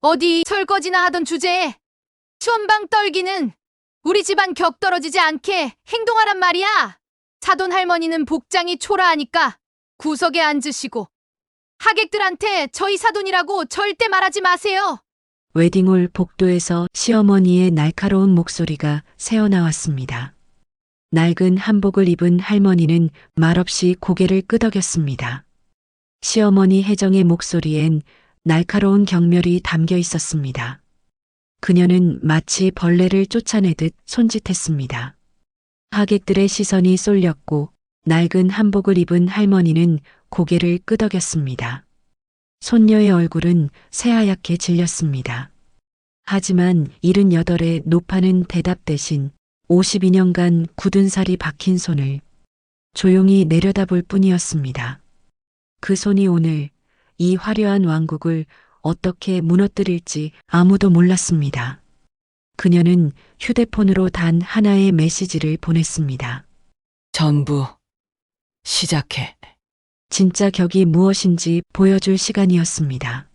어디 설거지나 하던 주제에 추원방 떨기는 우리 집안 격 떨어지지 않게 행동하란 말이야. 사돈 할머니는 복장이 초라하니까 구석에 앉으시고 하객들한테 저희 사돈이라고 절대 말하지 마세요. 웨딩홀 복도에서 시어머니의 날카로운 목소리가 새어나왔습니다. 낡은 한복을 입은 할머니는 말없이 고개를 끄덕였습니다. 시어머니 혜정의 목소리엔 날카로운 경멸이 담겨 있었습니다. 그녀는 마치 벌레를 쫓아내듯 손짓했습니다. 하객들의 시선이 쏠렸고 낡은 한복을 입은 할머니는 고개를 끄덕였습니다. 손녀의 얼굴은 새하얗게 질렸습니다. 하지만 78의 노파는 대답 대신 52년간 굳은 살이 박힌 손을 조용히 내려다볼 뿐이었습니다. 그 손이 오늘 이 화려한 왕국을 어떻게 무너뜨릴지 아무도 몰랐습니다. 그녀는 휴대폰으로 단 하나의 메시지를 보냈습니다. 전부 시작해. 진짜 격이 무엇인지 보여줄 시간이었습니다.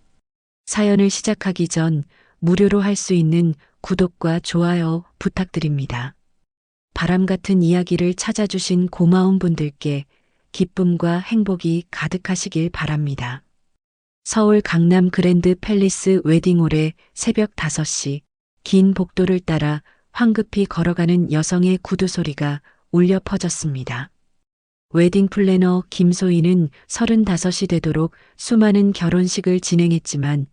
사연을 시작하기 전 무료로 할 수 있는 구독과 좋아요 부탁드립니다. 바람 같은 이야기를 찾아주신 고마운 분들께 기쁨과 행복이 가득하시길 바랍니다. 서울 강남 그랜드 팰리스 웨딩홀의 새벽 5시 긴 복도를 따라 황급히 걸어가는 여성의 구두 소리가 울려 퍼졌습니다. 웨딩 플래너 김소희는 35이 되도록 수많은 결혼식을 진행했지만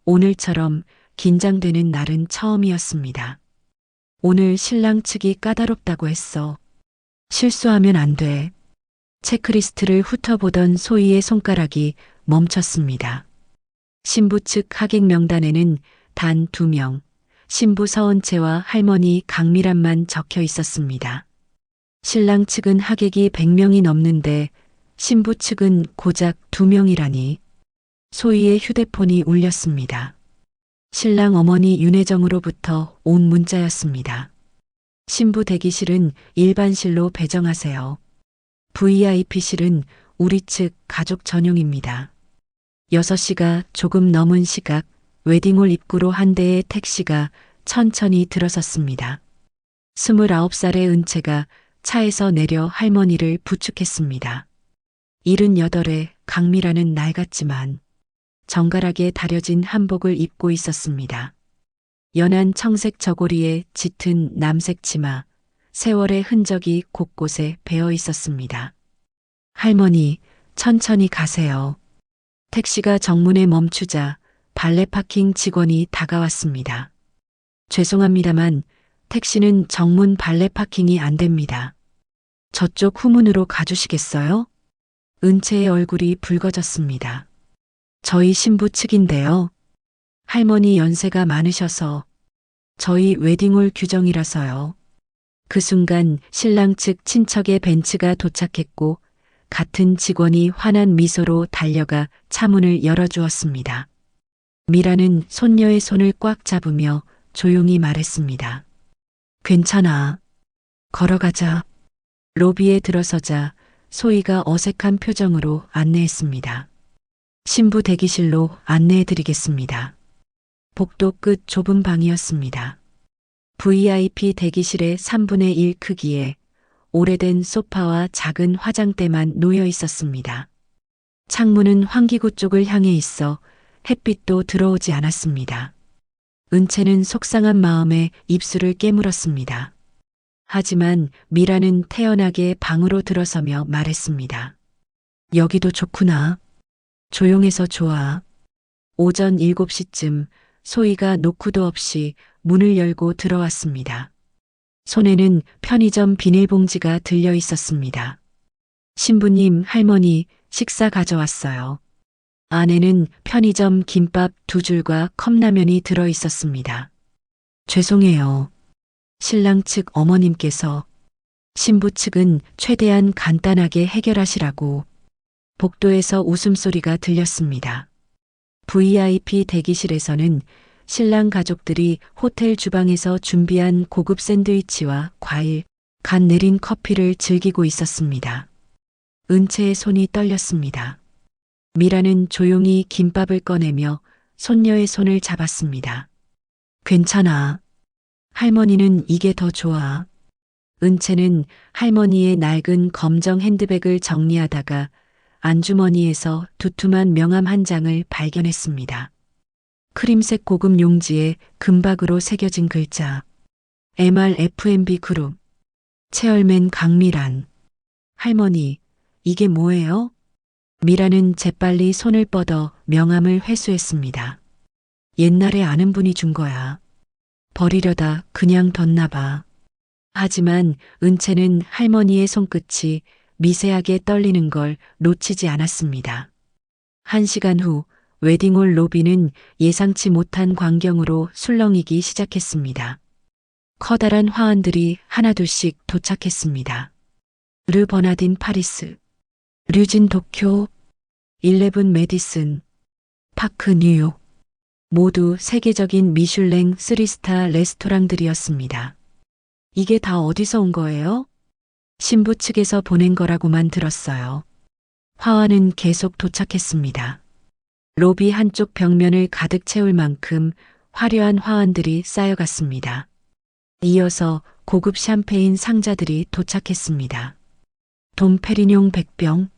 오늘처럼 긴장되는 날은 처음이었습니다. 오늘 신랑 측이 까다롭다고 했어. 실수하면 안 돼. 체크리스트를 훑어보던 소희의 손가락이 멈췄습니다. 신부 측 하객 명단에는 단 2명, 신부 서은채와 할머니 강미란만 적혀 있었습니다. 신랑 측은 하객이 100명이 넘는데 신부 측은 고작 2명이라니. 소희의 휴대폰이 울렸습니다. 신랑 어머니 윤혜정으로부터 온 문자였습니다. 신부 대기실은 일반실로 배정하세요. VIP실은 우리 측 가족 전용입니다. 6시가 조금 넘은 시각 웨딩홀 입구로 한 대의 택시가 천천히 들어섰습니다. 29살의 은채가 차에서 내려 할머니를 부축했습니다. 78의 강미라는 낡았지만 정갈하게 다려진 한복을 입고 있었습니다. 연한 청색 저고리에 짙은 남색 치마, 세월의 흔적이 곳곳에 배어 있었습니다. 할머니, 천천히 가세요. 택시가 정문에 멈추자 발레 파킹 직원이 다가왔습니다. 죄송합니다만 택시는 정문 발레 파킹이 안 됩니다. 저쪽 후문으로 가주시겠어요? 은채의 얼굴이 붉어졌습니다. 저희 신부 측인데요. 할머니 연세가 많으셔서 저희 웨딩홀 규정이라서요. 그 순간 신랑 측 친척의 벤츠가 도착했고 같은 직원이 환한 미소로 달려가 차문을 열어주었습니다. 미라는 손녀의 손을 꽉 잡으며 조용히 말했습니다. 괜찮아. 걸어가자. 로비에 들어서자 소희가 어색한 표정으로 안내했습니다. 신부 대기실로 안내해드리겠습니다. 복도 끝 좁은 방이었습니다. VIP 대기실의 3분의 1 크기에 오래된 소파와 작은 화장대만 놓여 있었습니다. 창문은 환기구 쪽을 향해 있어 햇빛도 들어오지 않았습니다. 은채는 속상한 마음에 입술을 깨물었습니다. 하지만 미라는 태연하게 방으로 들어서며 말했습니다. 여기도 좋구나. 조용해서 좋아. 오전 7시쯤 소희가 노크도 없이 문을 열고 들어왔습니다. 손에는 편의점 비닐봉지가 들려 있었습니다. 신부님, 할머니, 식사 가져왔어요. 안에는 편의점 김밥 2줄과 컵라면이 들어 있었습니다. 죄송해요. 신랑 측 어머님께서 신부 측은 최대한 간단하게 해결하시라고. 복도에서 웃음소리가 들렸습니다. VIP 대기실에서는 신랑 가족들이 호텔 주방에서 준비한 고급 샌드위치와 과일, 갓 내린 커피를 즐기고 있었습니다. 은채의 손이 떨렸습니다. 미라는 조용히 김밥을 꺼내며 손녀의 손을 잡았습니다. 괜찮아. 할머니는 이게 더 좋아. 은채는 할머니의 낡은 검정 핸드백을 정리하다가 안주머니에서 두툼한 명함 한 장을 발견했습니다. 크림색 고급 용지에 금박으로 새겨진 글자. MRFMB 그룹. 체얼맨 강미란. 할머니, 이게 뭐예요? 미라는 재빨리 손을 뻗어 명함을 회수했습니다. 옛날에 아는 분이 준 거야. 버리려다 그냥 뒀나 봐. 하지만 은채는 할머니의 손끝이 미세하게 떨리는 걸 놓치지 않았습니다. 1시간 후 웨딩홀 로비는 예상치 못한 광경으로 술렁이기 시작했습니다. 커다란 화환들이 하나둘씩 도착했습니다. 르 버나딘 파리스, 류진 도쿄, 11 메디슨, 파크 뉴욕. 모두 세계적인 미슐랭 3스타 레스토랑들이었습니다. 이게 다 어디서 온 거예요? 신부 측에서 보낸 거라고만 들었어요. 화환은 계속 도착했습니다. 로비 한쪽 벽면을 가득 채울 만큼 화려한 화환들이 쌓여갔습니다. 이어서 고급 샴페인 상자들이 도착했습니다. 돔페리뇽 100병.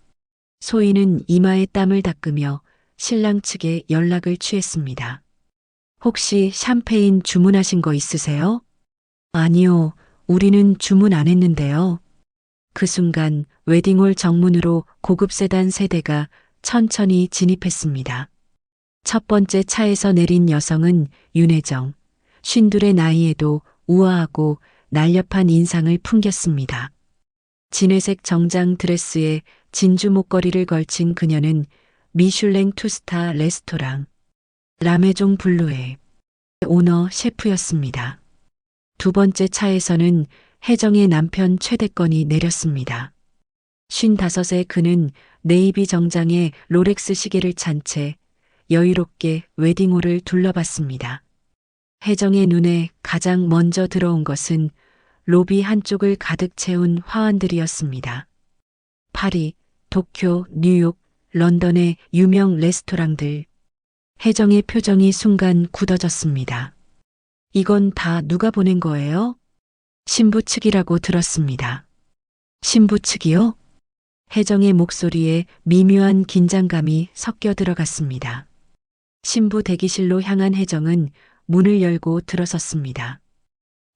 소인은 이마에 땀을 닦으며 신랑 측에 연락을 취했습니다. 혹시 샴페인 주문하신 거 있으세요? 아니요, 우리는 주문 안 했는데요. 그 순간 웨딩홀 정문으로 고급 세단 세대가 천천히 진입했습니다. 첫 번째 차에서 내린 여성은 윤혜정. 52의 나이에도 우아하고 날렵한 인상을 풍겼습니다. 진회색 정장 드레스에 진주 목걸이를 걸친 그녀는 미슐랭 2스타 레스토랑 라메종 블루의 오너 셰프였습니다. 두 번째 차에서는 혜정의 남편 최대건이 내렸습니다. 55의 그는 네이비 정장에 롤렉스 시계를 찬 채 여유롭게 웨딩홀을 둘러봤습니다. 혜정의 눈에 가장 먼저 들어온 것은 로비 한쪽을 가득 채운 화환들이었습니다. 파리, 도쿄, 뉴욕, 런던의 유명 레스토랑들. 혜정의 표정이 순간 굳어졌습니다. 이건 다 누가 보낸 거예요? 신부 측이라고 들었습니다. 신부 측이요? 혜정의 목소리에 미묘한 긴장감이 섞여 들어갔습니다. 신부 대기실로 향한 혜정은 문을 열고 들어섰습니다.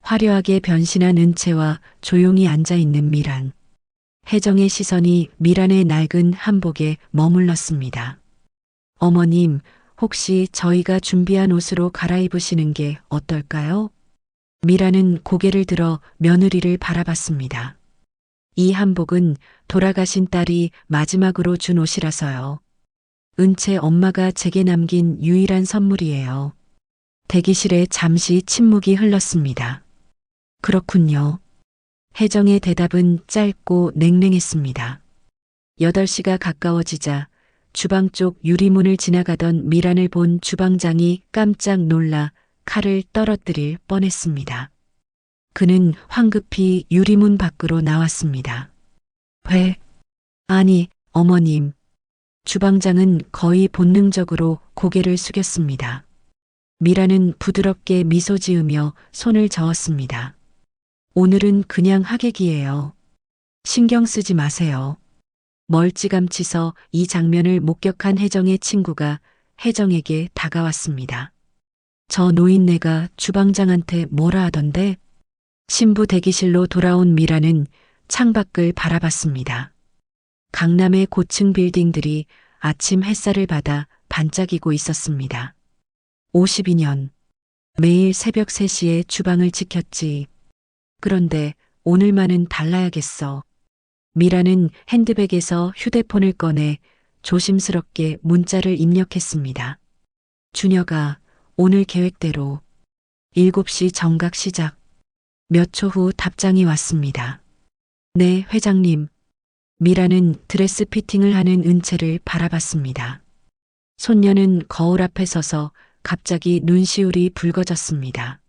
화려하게 변신한 은채와 조용히 앉아있는 미란. 혜정의 시선이 미란의 낡은 한복에 머물렀습니다. 어머님, 혹시 저희가 준비한 옷으로 갈아입으시는 게 어떨까요? 미란은 고개를 들어 며느리를 바라봤습니다. 이 한복은 돌아가신 딸이 마지막으로 준 옷이라서요. 은채 엄마가 제게 남긴 유일한 선물이에요. 대기실에 잠시 침묵이 흘렀습니다. 그렇군요. 혜정의 대답은 짧고 냉랭했습니다. 8시가 가까워지자 주방 쪽 유리문을 지나가던 미란을 본 주방장이 깜짝 놀라 칼을 떨어뜨릴 뻔했습니다. 그는 황급히 유리문 밖으로 나왔습니다. 왜? 아니, 어머님. 주방장은 거의 본능적으로 고개를 숙였습니다. 미라는 부드럽게 미소 지으며 손을 저었습니다. 오늘은 그냥 하객이에요. 신경 쓰지 마세요. 멀찌감치서 이 장면을 목격한 혜정의 친구가 혜정에게 다가왔습니다. 저 노인네가 주방장한테 뭐라 하던데? 신부 대기실로 돌아온 미라는 창밖을 바라봤습니다. 강남의 고층 빌딩들이 아침 햇살을 받아 반짝이고 있었습니다. 52년, 매일 새벽 3시에 주방을 지켰지. 그런데 오늘만은 달라야겠어. 미라는 핸드백에서 휴대폰을 꺼내 조심스럽게 문자를 입력했습니다. 준혁아, 오늘 계획대로 7시 정각 시작. 몇 초 후 답장이 왔습니다. 네, 회장님. 미라는 드레스 피팅을 하는 은채를 바라봤습니다. 손녀는 거울 앞에 서서 갑자기 눈시울이 붉어졌습니다.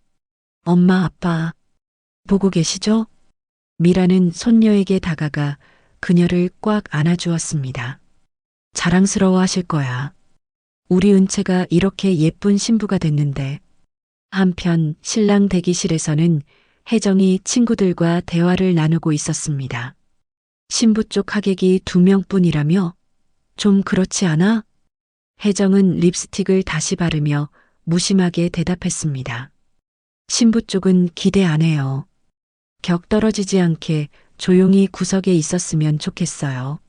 엄마, 아빠, 보고 계시죠? 미라는 손녀에게 다가가 그녀를 꽉 안아주었습니다. 자랑스러워 하실 거야. 우리 은채가 이렇게 예쁜 신부가 됐는데. 한편 신랑 대기실에서는 혜정이 친구들과 대화를 나누고 있었습니다. 신부 쪽 하객이 2명뿐이라며? 좀 그렇지 않아? 혜정은 립스틱을 다시 바르며 무심하게 대답했습니다. 신부 쪽은 기대 안 해요. 격 떨어지지 않게 조용히 구석에 있었으면 좋겠어요.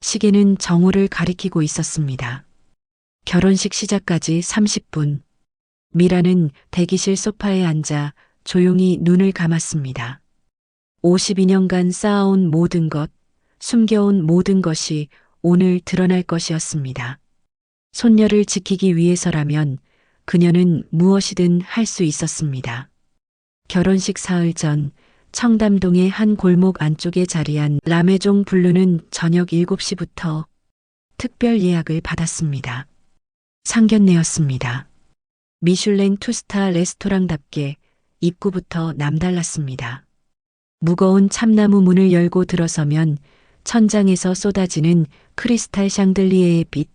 시계는 정오를 가리키고 있었습니다. 결혼식 시작까지 30분. 미라는 대기실 소파에 앉아 조용히 눈을 감았습니다. 52년간 쌓아온 모든 것, 숨겨온 모든 것이 오늘 드러날 것이었습니다. 손녀를 지키기 위해서라면 그녀는 무엇이든 할 수 있었습니다. 결혼식 사흘 전 청담동의 한 골목 안쪽에 자리한 라메종 블루는 저녁 7시부터 특별 예약을 받았습니다. 상견례였습니다. 미슐랭 투스타 레스토랑답게 입구부터 남달랐습니다. 무거운 참나무 문을 열고 들어서면 천장에서 쏟아지는 크리스탈 샹들리에의 빛,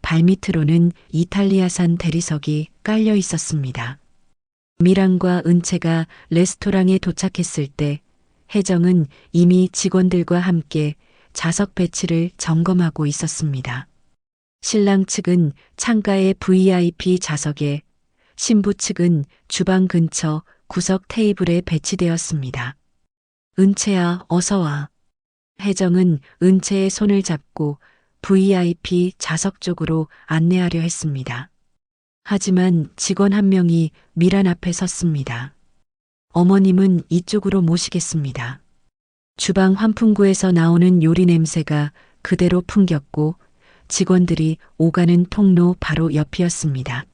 발밑으로는 이탈리아산 대리석이 깔려 있었습니다. 미란과 은채가 레스토랑에 도착했을 때 혜정은 이미 직원들과 함께 좌석 배치를 점검하고 있었습니다. 신랑 측은 창가의 VIP 좌석에, 신부 측은 주방 근처 구석 테이블에 배치되었습니다. 은채야, 어서 와. 혜정은 은채의 손을 잡고 VIP 좌석 쪽으로 안내하려 했습니다. 하지만 직원 한 명이 미란 앞에 섰습니다. 어머님은 이쪽으로 모시겠습니다. 주방 환풍구에서 나오는 요리 냄새가 그대로 풍겼고 직원들이 오가는 통로 바로 옆이었습니다.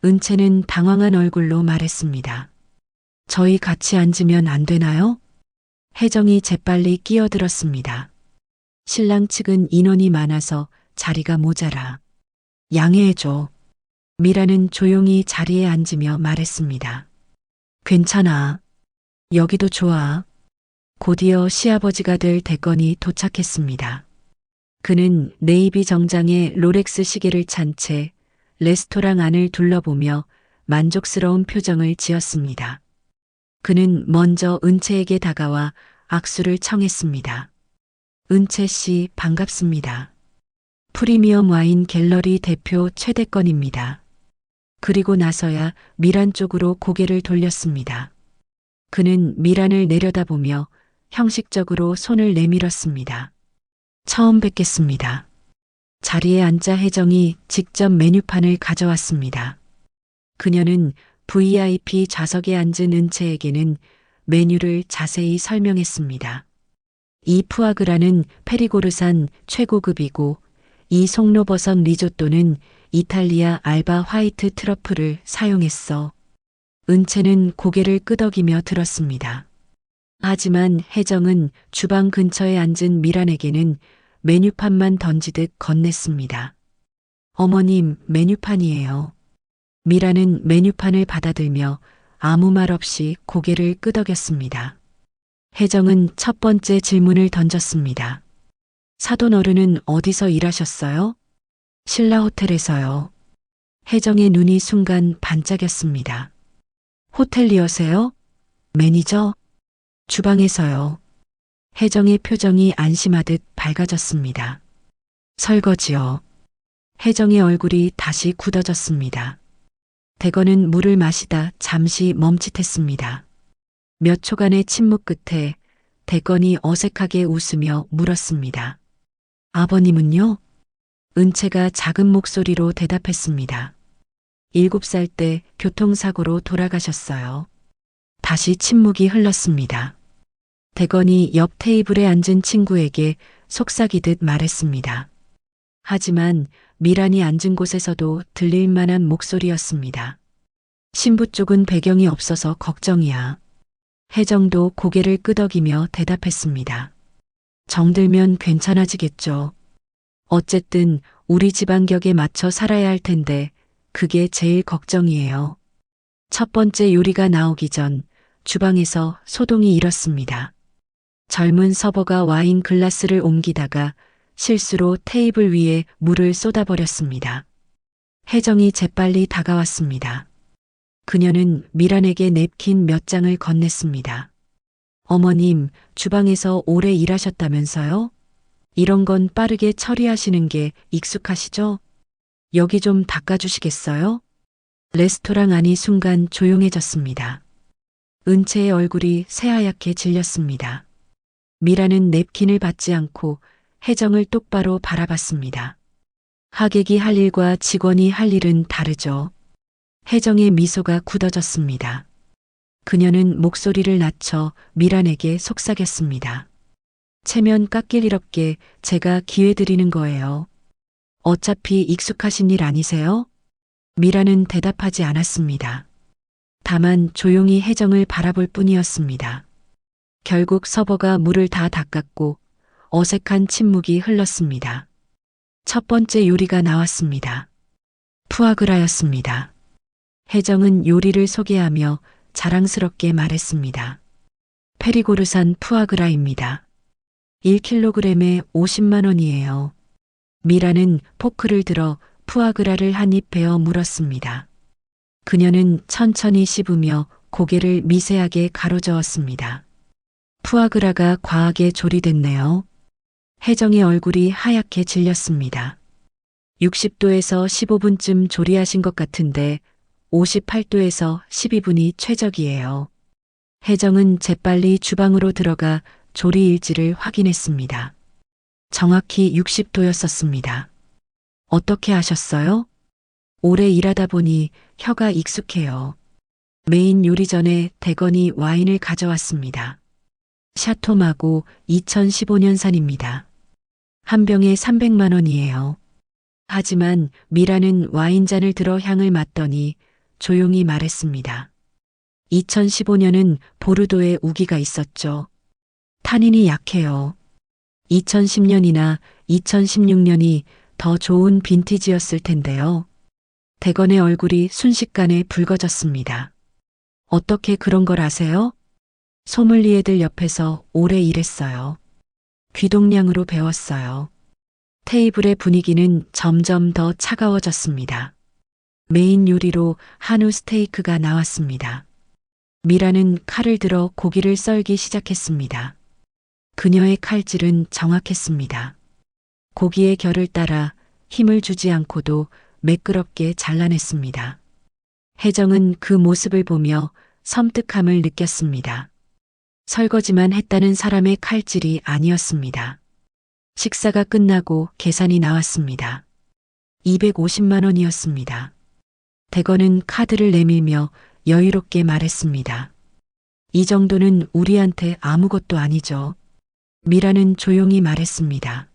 은채는 당황한 얼굴로 말했습니다. 저희 같이 앉으면 안 되나요? 혜정이 재빨리 끼어들었습니다. 신랑 측은 인원이 많아서 자리가 모자라. 양해해줘. 미라는 조용히 자리에 앉으며 말했습니다. 괜찮아. 여기도 좋아. 곧이어 시아버지가 될 대건이 도착했습니다. 그는 네이비 정장에 롤렉스 시계를 찬 채 레스토랑 안을 둘러보며 만족스러운 표정을 지었습니다. 그는 먼저 은채에게 다가와 악수를 청했습니다. 은채 씨, 반갑습니다. 프리미엄 와인 갤러리 대표 최대건입니다. 그리고 나서야 미란 쪽으로 고개를 돌렸습니다. 그는 미란을 내려다보며 형식적으로 손을 내밀었습니다. 처음 뵙겠습니다. 자리에 앉자 혜정이 직접 메뉴판을 가져왔습니다. 그녀는 VIP 좌석에 앉은 은채에게는 메뉴를 자세히 설명했습니다. 이 푸아그라는 페리고르산 최고급이고 이 송로버섯 리조또는 이탈리아 알바 화이트 트러플을 사용했어. 은채는 고개를 끄덕이며 들었습니다. 하지만 혜정은 주방 근처에 앉은 미란에게는 메뉴판만 던지듯 건넸습니다. 어머님, 메뉴판이에요. 미란은 메뉴판을 받아들며 아무 말 없이 고개를 끄덕였습니다. 혜정은 첫 번째 질문을 던졌습니다. 사돈 어른은 어디서 일하셨어요? 신라 호텔에서요. 혜정의 눈이 순간 반짝였습니다. 호텔리어세요? 매니저? 주방에서요. 혜정의 표정이 안심하듯 밝아졌습니다. 설거지요. 혜정의 얼굴이 다시 굳어졌습니다. 대건은 물을 마시다 잠시 멈칫했습니다. 몇 초간의 침묵 끝에 대건이 어색하게 웃으며 물었습니다. 아버님은요? 은채가 작은 목소리로 대답했습니다. 7살 때 교통사고로 돌아가셨어요. 다시 침묵이 흘렀습니다. 대건이 옆 테이블에 앉은 친구에게 속삭이듯 말했습니다. 하지만 미란이 앉은 곳에서도 들릴 만한 목소리였습니다. 신부 쪽은 배경이 없어서 걱정이야. 혜정도 고개를 끄덕이며 대답했습니다. 정들면 괜찮아지겠죠. 어쨌든 우리 집안 격에 맞춰 살아야 할 텐데 그게 제일 걱정이에요. 첫 번째 요리가 나오기 전 주방에서 소동이 일었습니다. 젊은 서버가 와인 글라스를 옮기다가 실수로 테이블 위에 물을 쏟아버렸습니다. 혜정이 재빨리 다가왔습니다. 그녀는 미란에게 냅킨 몇 장을 건넸습니다. 어머님, 주방에서 오래 일하셨다면서요? 이런 건 빠르게 처리하시는 게 익숙하시죠? 여기 좀 닦아주시겠어요? 레스토랑 안이 순간 조용해졌습니다. 은채의 얼굴이 새하얗게 질렸습니다. 미라는 냅킨을 받지 않고 혜정을 똑바로 바라봤습니다. 하객이 할 일과 직원이 할 일은 다르죠. 혜정의 미소가 굳어졌습니다. 그녀는 목소리를 낮춰 미란에게 속삭였습니다. 체면 깎일 일 없게 제가 기회 드리는 거예요. 어차피 익숙하신 일 아니세요? 미란은 대답하지 않았습니다. 다만 조용히 혜정을 바라볼 뿐이었습니다. 결국 서버가 물을 다 닦았고 어색한 침묵이 흘렀습니다. 첫 번째 요리가 나왔습니다. 푸아그라였습니다. 혜정은 요리를 소개하며 자랑스럽게 말했습니다. 페리고르산 푸아그라입니다. 1kg에 50만 원이에요. 미라는 포크를 들어 푸아그라를 한 입 베어 물었습니다. 그녀는 천천히 씹으며 고개를 미세하게 가로저었습니다. 푸아그라가 과하게 조리됐네요. 혜정의 얼굴이 하얗게 질렸습니다. 60도에서 15분쯤 조리하신 것 같은데 58도에서 12분이 최적이에요. 혜정은 재빨리 주방으로 들어가 조리 일지를 확인했습니다. 정확히 60도였었습니다. 어떻게 하셨어요? 오래 일하다 보니 혀가 익숙해요. 메인 요리 전에 대건이 와인을 가져왔습니다. 샤토마고 2015년산입니다. 한 병에 300만 원이에요. 하지만 미라는 와인잔을 들어 향을 맡더니 조용히 말했습니다. 2015년은 보르도에 우기가 있었죠. 탄닌이 약해요. 2010년이나 2016년이 더 좋은 빈티지였을 텐데요. 대건의 얼굴이 순식간에 붉어졌습니다. 어떻게 그런 걸 아세요? 소믈리에들 옆에서 오래 일했어요. 귀동냥으로 배웠어요. 테이블의 분위기는 점점 더 차가워졌습니다. 메인 요리로 한우 스테이크가 나왔습니다. 미라는 칼을 들어 고기를 썰기 시작했습니다. 그녀의 칼질은 정확했습니다. 고기의 결을 따라 힘을 주지 않고도 매끄럽게 잘라냈습니다. 혜정은 그 모습을 보며 섬뜩함을 느꼈습니다. 설거지만 했다는 사람의 칼질이 아니었습니다. 식사가 끝나고 계산이 나왔습니다. 250만 원이었습니다. 대건은 카드를 내밀며 여유롭게 말했습니다. 이 정도는 우리한테 아무것도 아니죠. 미라는 조용히 말했습니다.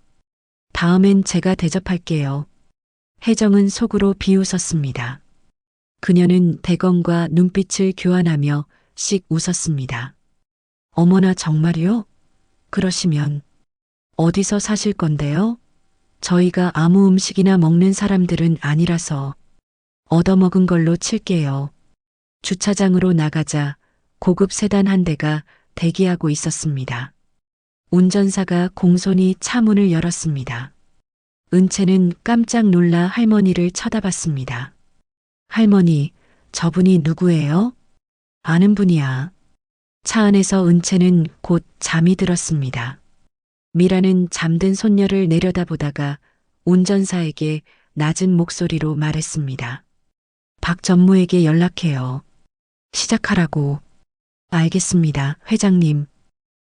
다음엔 제가 대접할게요. 혜정은 속으로 비웃었습니다. 그녀는 대건과 눈빛을 교환하며 씩 웃었습니다. 어머나 정말요? 그러시면 어디서 사실 건데요? 저희가 아무 음식이나 먹는 사람들은 아니라서 얻어먹은 걸로 칠게요. 주차장으로 나가자 고급 세단 한 대가 대기하고 있었습니다. 운전사가 공손히 차 문을 열었습니다. 은채는 깜짝 놀라 할머니를 쳐다봤습니다. 할머니, 저분이 누구예요? 아는 분이야. 차 안에서 은채는 곧 잠이 들었습니다. 미라는 잠든 손녀를 내려다보다가 운전사에게 낮은 목소리로 말했습니다. 박 전무에게 연락해요. 시작하라고. 알겠습니다, 회장님.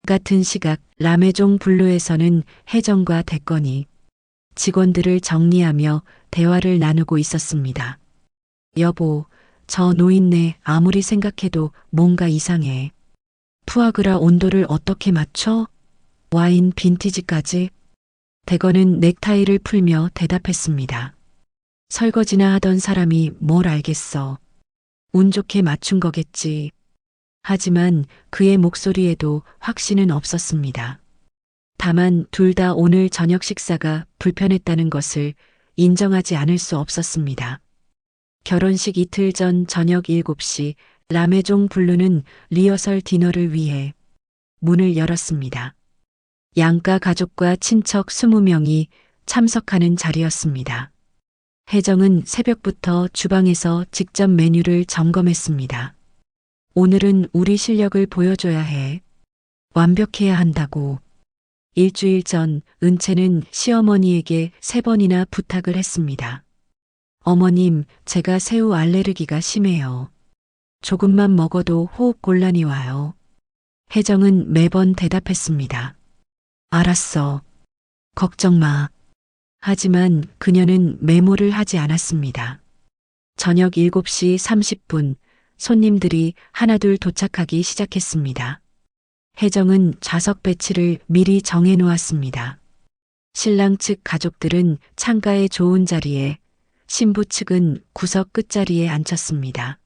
같은 시각 라메종 블루에서는 혜정과 대건이 직원들을 정리하며 대화를 나누고 있었습니다. 여보, 저 노인네 아무리 생각해도 뭔가 이상해. 푸아그라 온도를 어떻게 맞춰? 와인 빈티지까지? 대건은 넥타이를 풀며 대답했습니다. 설거지나 하던 사람이 뭘 알겠어. 운 좋게 맞춘 거겠지. 하지만 그의 목소리에도 확신은 없었습니다. 다만 둘 다 오늘 저녁 식사가 불편했다는 것을 인정하지 않을 수 없었습니다. 결혼식 이틀 전 저녁 7시 라메종 블루는 리허설 디너를 위해 문을 열었습니다. 양가 가족과 친척 20명이 참석하는 자리였습니다. 혜정은 새벽부터 주방에서 직접 메뉴를 점검했습니다. 오늘은 우리 실력을 보여줘야 해. 완벽해야 한다고. 일주일 전 은채는 시어머니에게 3번이나 부탁을 했습니다. 어머님, 제가 새우 알레르기가 심해요. 조금만 먹어도 호흡 곤란이 와요. 혜정은 매번 대답했습니다. 알았어. 걱정 마. 하지만 그녀는 메모를 하지 않았습니다. 저녁 7시 30분 손님들이 하나둘 도착하기 시작했습니다. 혜정은 좌석 배치를 미리 정해 놓았습니다. 신랑 측 가족들은 창가의 좋은 자리에, 신부 측은 구석 끝자리에 앉혔습니다.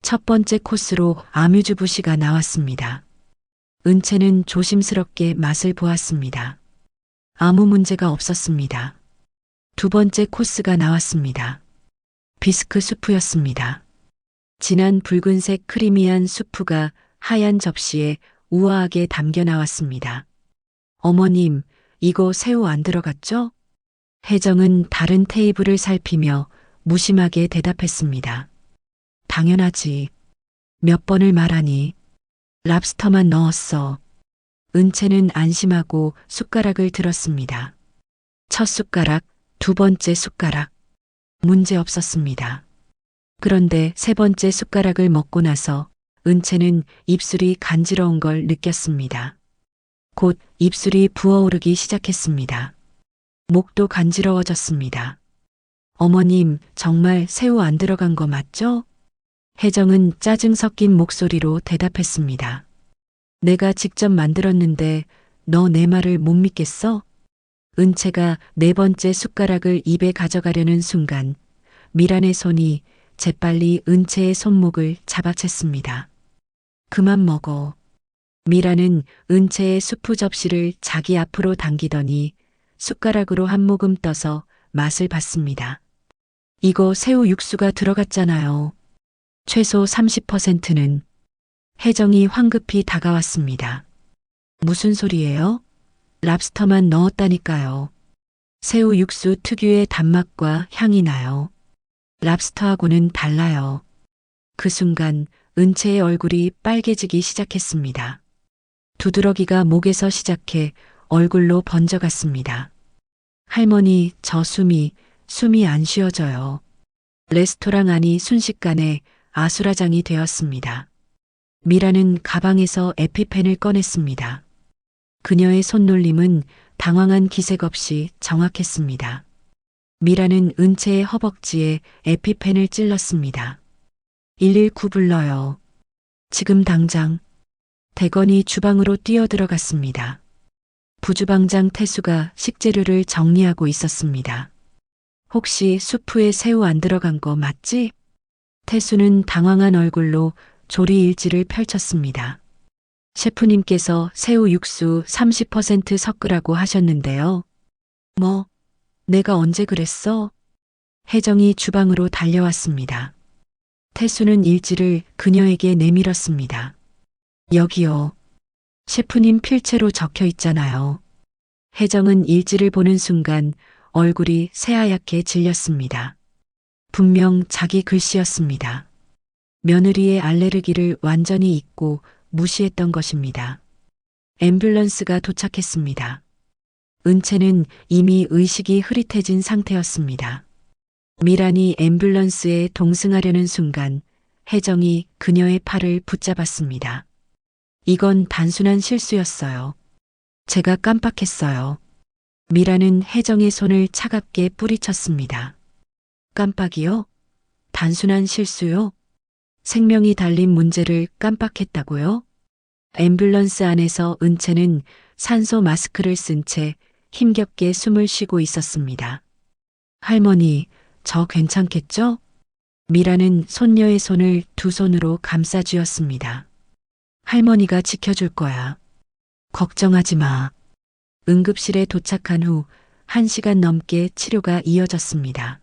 첫 번째 코스로 아뮤즈부시가 나왔습니다. 은채는 조심스럽게 맛을 보았습니다. 아무 문제가 없었습니다. 두 번째 코스가 나왔습니다. 비스크 수프였습니다. 진한 붉은색 크리미한 수프가 하얀 접시에 우아하게 담겨 나왔습니다. 어머님, 이거 새우 안 들어갔죠? 혜정은 다른 테이블을 살피며 무심하게 대답했습니다. 당연하지. 몇 번을 말하니. 랍스터만 넣었어. 은채는 안심하고 숟가락을 들었습니다. 첫 숟가락, 두 번째 숟가락. 문제 없었습니다. 그런데 세 번째 숟가락을 먹고 나서 은채는 입술이 간지러운 걸 느꼈습니다. 곧 입술이 부어오르기 시작했습니다. 목도 간지러워졌습니다. 어머님, 정말 새우 안 들어간 거 맞죠? 혜정은 짜증 섞인 목소리로 대답했습니다. 내가 직접 만들었는데 너 내 말을 못 믿겠어? 은채가 네 번째 숟가락을 입에 가져가려는 순간 미란의 손이 재빨리 은채의 손목을 잡아챘습니다. 그만 먹어. 미란은 은채의 수프 접시를 자기 앞으로 당기더니 숟가락으로 한 모금 떠서 맛을 봤습니다. 이거 새우 육수가 들어갔잖아요. 최소 30%는. 혜정이 황급히 다가왔습니다. 무슨 소리예요? 랍스터만 넣었다니까요. 새우 육수 특유의 단맛과 향이 나요. 랍스터하고는 달라요. 그 순간 은채의 얼굴이 빨개지기 시작했습니다. 두드러기가 목에서 시작해 얼굴로 번져갔습니다. 할머니, 저 숨이 안 쉬어져요. 레스토랑 안이 순식간에 아수라장이 되었습니다. 미라는 가방에서 에피펜을 꺼냈습니다. 그녀의 손놀림은 당황한 기색 없이 정확했습니다. 미라는 은채의 허벅지에 에피펜을 찔렀습니다. 119 불러요. 지금 당장. 대건이 주방으로 뛰어들어갔습니다. 부주방장 태수가 식재료를 정리하고 있었습니다. 혹시 수프에 새우 안 들어간 거 맞지? 태수는 당황한 얼굴로 조리 일지를 펼쳤습니다. 셰프님께서 새우 육수 30% 섞으라고 하셨는데요. 뭐, 내가 언제 그랬어? 혜정이 주방으로 달려왔습니다. 태수는 일지를 그녀에게 내밀었습니다. 여기요. 셰프님 필체로 적혀 있잖아요. 혜정은 일지를 보는 순간 얼굴이 새하얗게 질렸습니다. 분명 자기 글씨였습니다. 며느리의 알레르기를 완전히 잊고 무시했던 것입니다. 앰뷸런스가 도착했습니다. 은채는 이미 의식이 흐릿해진 상태였습니다. 미란이 앰뷸런스에 동승하려는 순간 혜정이 그녀의 팔을 붙잡았습니다. 이건 단순한 실수였어요. 제가 깜빡했어요. 미라는 혜정의 손을 차갑게 뿌리쳤습니다. 깜빡이요? 단순한 실수요? 생명이 달린 문제를 깜빡했다고요? 앰뷸런스 안에서 은채는 산소 마스크를 쓴 채 힘겹게 숨을 쉬고 있었습니다. 할머니, 저 괜찮겠죠? 미라는 손녀의 손을 두 손으로 감싸 쥐었습니다. 할머니가 지켜줄 거야. 걱정하지 마. 응급실에 도착한 후 1시간 넘게 치료가 이어졌습니다.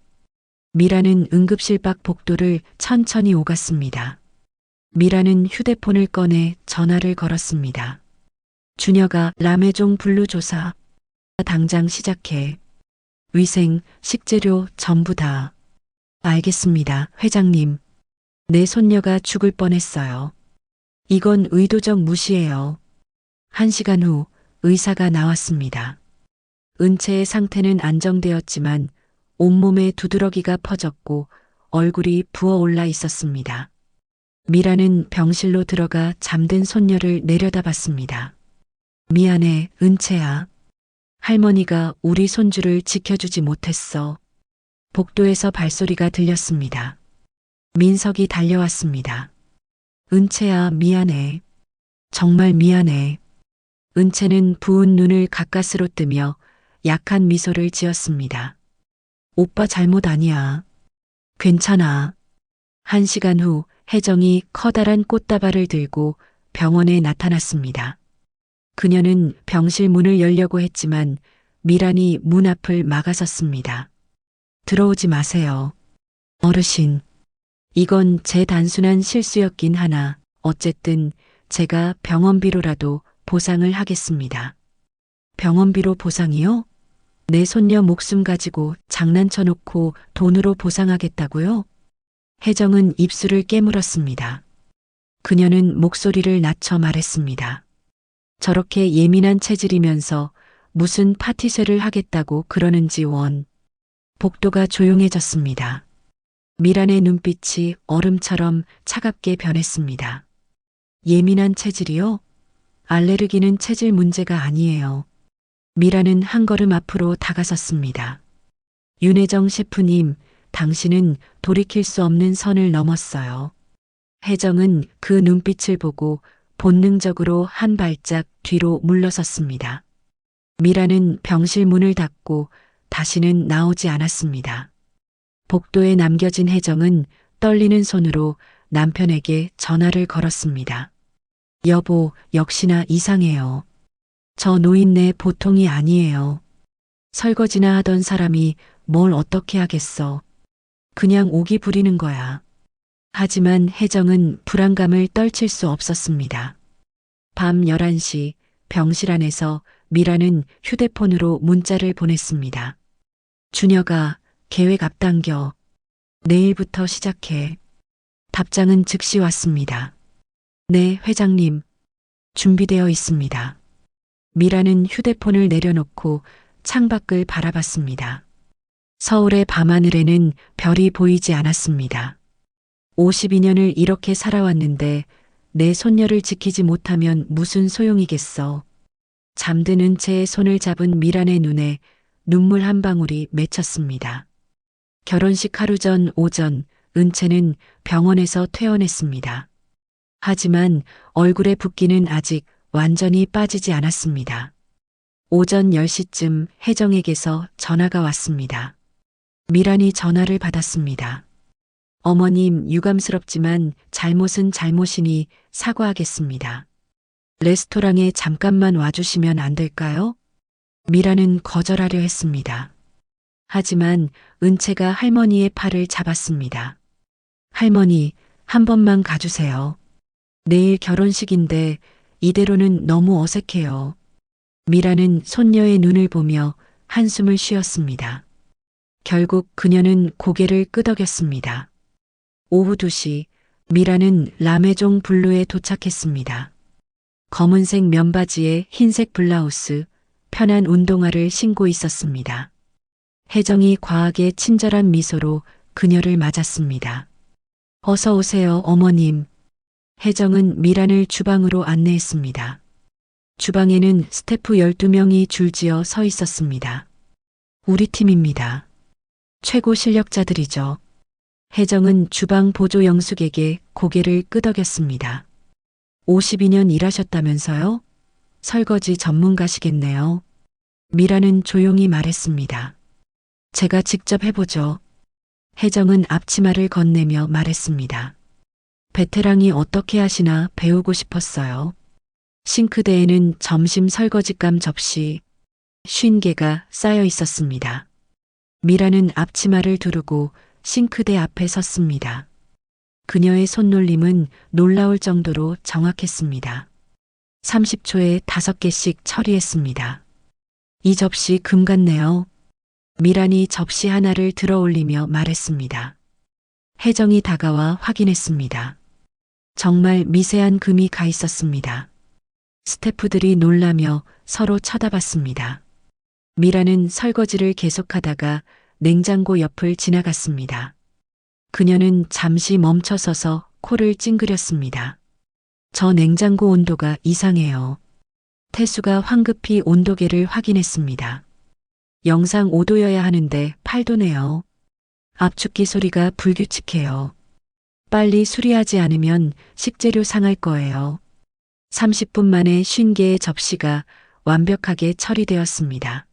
미라는 응급실 밖 복도를 천천히 오갔습니다. 미라는 휴대폰을 꺼내 전화를 걸었습니다. 준혁아, 라메종 블루 조사. 당장 시작해. 위생, 식재료 전부 다. 알겠습니다, 회장님. 내 손녀가 죽을 뻔했어요. 이건 의도적 무시예요. 1시간 후 의사가 나왔습니다. 은채의 상태는 안정되었지만 온몸에 두드러기가 퍼졌고 얼굴이 부어올라 있었습니다. 미라는 병실로 들어가 잠든 손녀를 내려다봤습니다. 미안해, 은채야. 할머니가 우리 손주를 지켜주지 못했어. 복도에서 발소리가 들렸습니다. 민석이 달려왔습니다. 은채야, 미안해. 정말 미안해. 은채는 부은 눈을 가까스로 뜨며 약한 미소를 지었습니다. 오빠 잘못 아니야. 괜찮아. 1시간 후 혜정이 커다란 꽃다발을 들고 병원에 나타났습니다. 그녀는 병실 문을 열려고 했지만 미란이 문 앞을 막아섰습니다. 들어오지 마세요. 어르신. 이건 제 단순한 실수였긴 하나 어쨌든 제가 병원비로라도 보상을 하겠습니다. 병원비로 보상이요? 내 손녀 목숨 가지고 장난쳐놓고 돈으로 보상하겠다고요? 혜정은 입술을 깨물었습니다. 그녀는 목소리를 낮춰 말했습니다. 저렇게 예민한 체질이면서 무슨 파티쉐를 하겠다고 그러는지 원. 복도가 조용해졌습니다. 미란의 눈빛이 얼음처럼 차갑게 변했습니다. 예민한 체질이요? 알레르기는 체질 문제가 아니에요. 미라는 한 걸음 앞으로 다가섰습니다. 윤혜정 셰프님, 당신은 돌이킬 수 없는 선을 넘었어요. 혜정은 그 눈빛을 보고 본능적으로 한 발짝 뒤로 물러섰습니다. 미라는 병실 문을 닫고 다시는 나오지 않았습니다. 복도에 남겨진 혜정은 떨리는 손으로 남편에게 전화를 걸었습니다. 여보, 역시나 이상해요. 저 노인네 보통이 아니에요. 설거지나 하던 사람이 뭘 어떻게 하겠어. 그냥 오기 부리는 거야. 하지만 혜정은 불안감을 떨칠 수 없었습니다. 밤 11시 병실 안에서 미라는 휴대폰으로 문자를 보냈습니다. 준혁아, 계획 앞당겨. 내일부터 시작해. 답장은 즉시 왔습니다. 네, 회장님. 준비되어 있습니다. 미라는 휴대폰을 내려놓고 창밖을 바라봤습니다. 서울의 밤하늘에는 별이 보이지 않았습니다. 52년을 이렇게 살아왔는데 내 손녀를 지키지 못하면 무슨 소용이겠어. 잠든 은채의 손을 잡은 미란의 눈에 눈물 한 방울이 맺혔습니다. 결혼식 하루 전 오전 은채는 병원에서 퇴원했습니다. 하지만 얼굴의 붓기는 아직 완전히 빠지지 않았습니다. 오전 10시쯤 혜정에게서 전화가 왔습니다. 미란이 전화를 받았습니다. 어머님, 유감스럽지만 잘못은 잘못이니 사과하겠습니다. 레스토랑에 잠깐만 와주시면 안 될까요? 미라는 거절하려 했습니다. 하지만 은채가 할머니의 팔을 잡았습니다. 할머니, 한 번만 가주세요. 내일 결혼식인데 이대로는 너무 어색해요. 미라는 손녀의 눈을 보며 한숨을 쉬었습니다. 결국 그녀는 고개를 끄덕였습니다. 오후 2시 미라는 라메종 블루에 도착했습니다. 검은색 면바지에 흰색 블라우스, 편한 운동화를 신고 있었습니다. 혜정이 과하게 친절한 미소로 그녀를 맞았습니다. 어서 오세요, 어머님. 혜정은 미란을 주방으로 안내했습니다. 주방에는 스태프 12명이 줄지어 서 있었습니다. 우리 팀입니다. 최고 실력자들이죠. 혜정은 주방 보조 영숙에게 고개를 끄덕였습니다. 52년 일하셨다면서요? 설거지 전문가시겠네요. 미라는 조용히 말했습니다. 제가 직접 해보죠. 혜정은 앞치마를 건네며 말했습니다. 베테랑이 어떻게 하시나 배우고 싶었어요. 싱크대에는 점심 설거지감 접시 50개가 쌓여 있었습니다. 미라는 앞치마를 두르고 싱크대 앞에 섰습니다. 그녀의 손놀림은 놀라울 정도로 정확했습니다. 30초에 5개씩 처리했습니다. 이 접시 금 같네요. 미란이 접시 하나를 들어 올리며 말했습니다. 혜정이 다가와 확인했습니다. 정말 미세한 금이 가 있었습니다. 스태프들이 놀라며 서로 쳐다봤습니다. 미라는 설거지를 계속하다가 냉장고 옆을 지나갔습니다. 그녀는 잠시 멈춰서서 코를 찡그렸습니다. 저 냉장고 온도가 이상해요. 태수가 황급히 온도계를 확인했습니다. 영상 5도여야 하는데 8도네요. 압축기 소리가 불규칙해요. 빨리 수리하지 않으면 식재료 상할 거예요. 30분 만에 50개의 접시가 완벽하게 처리되었습니다.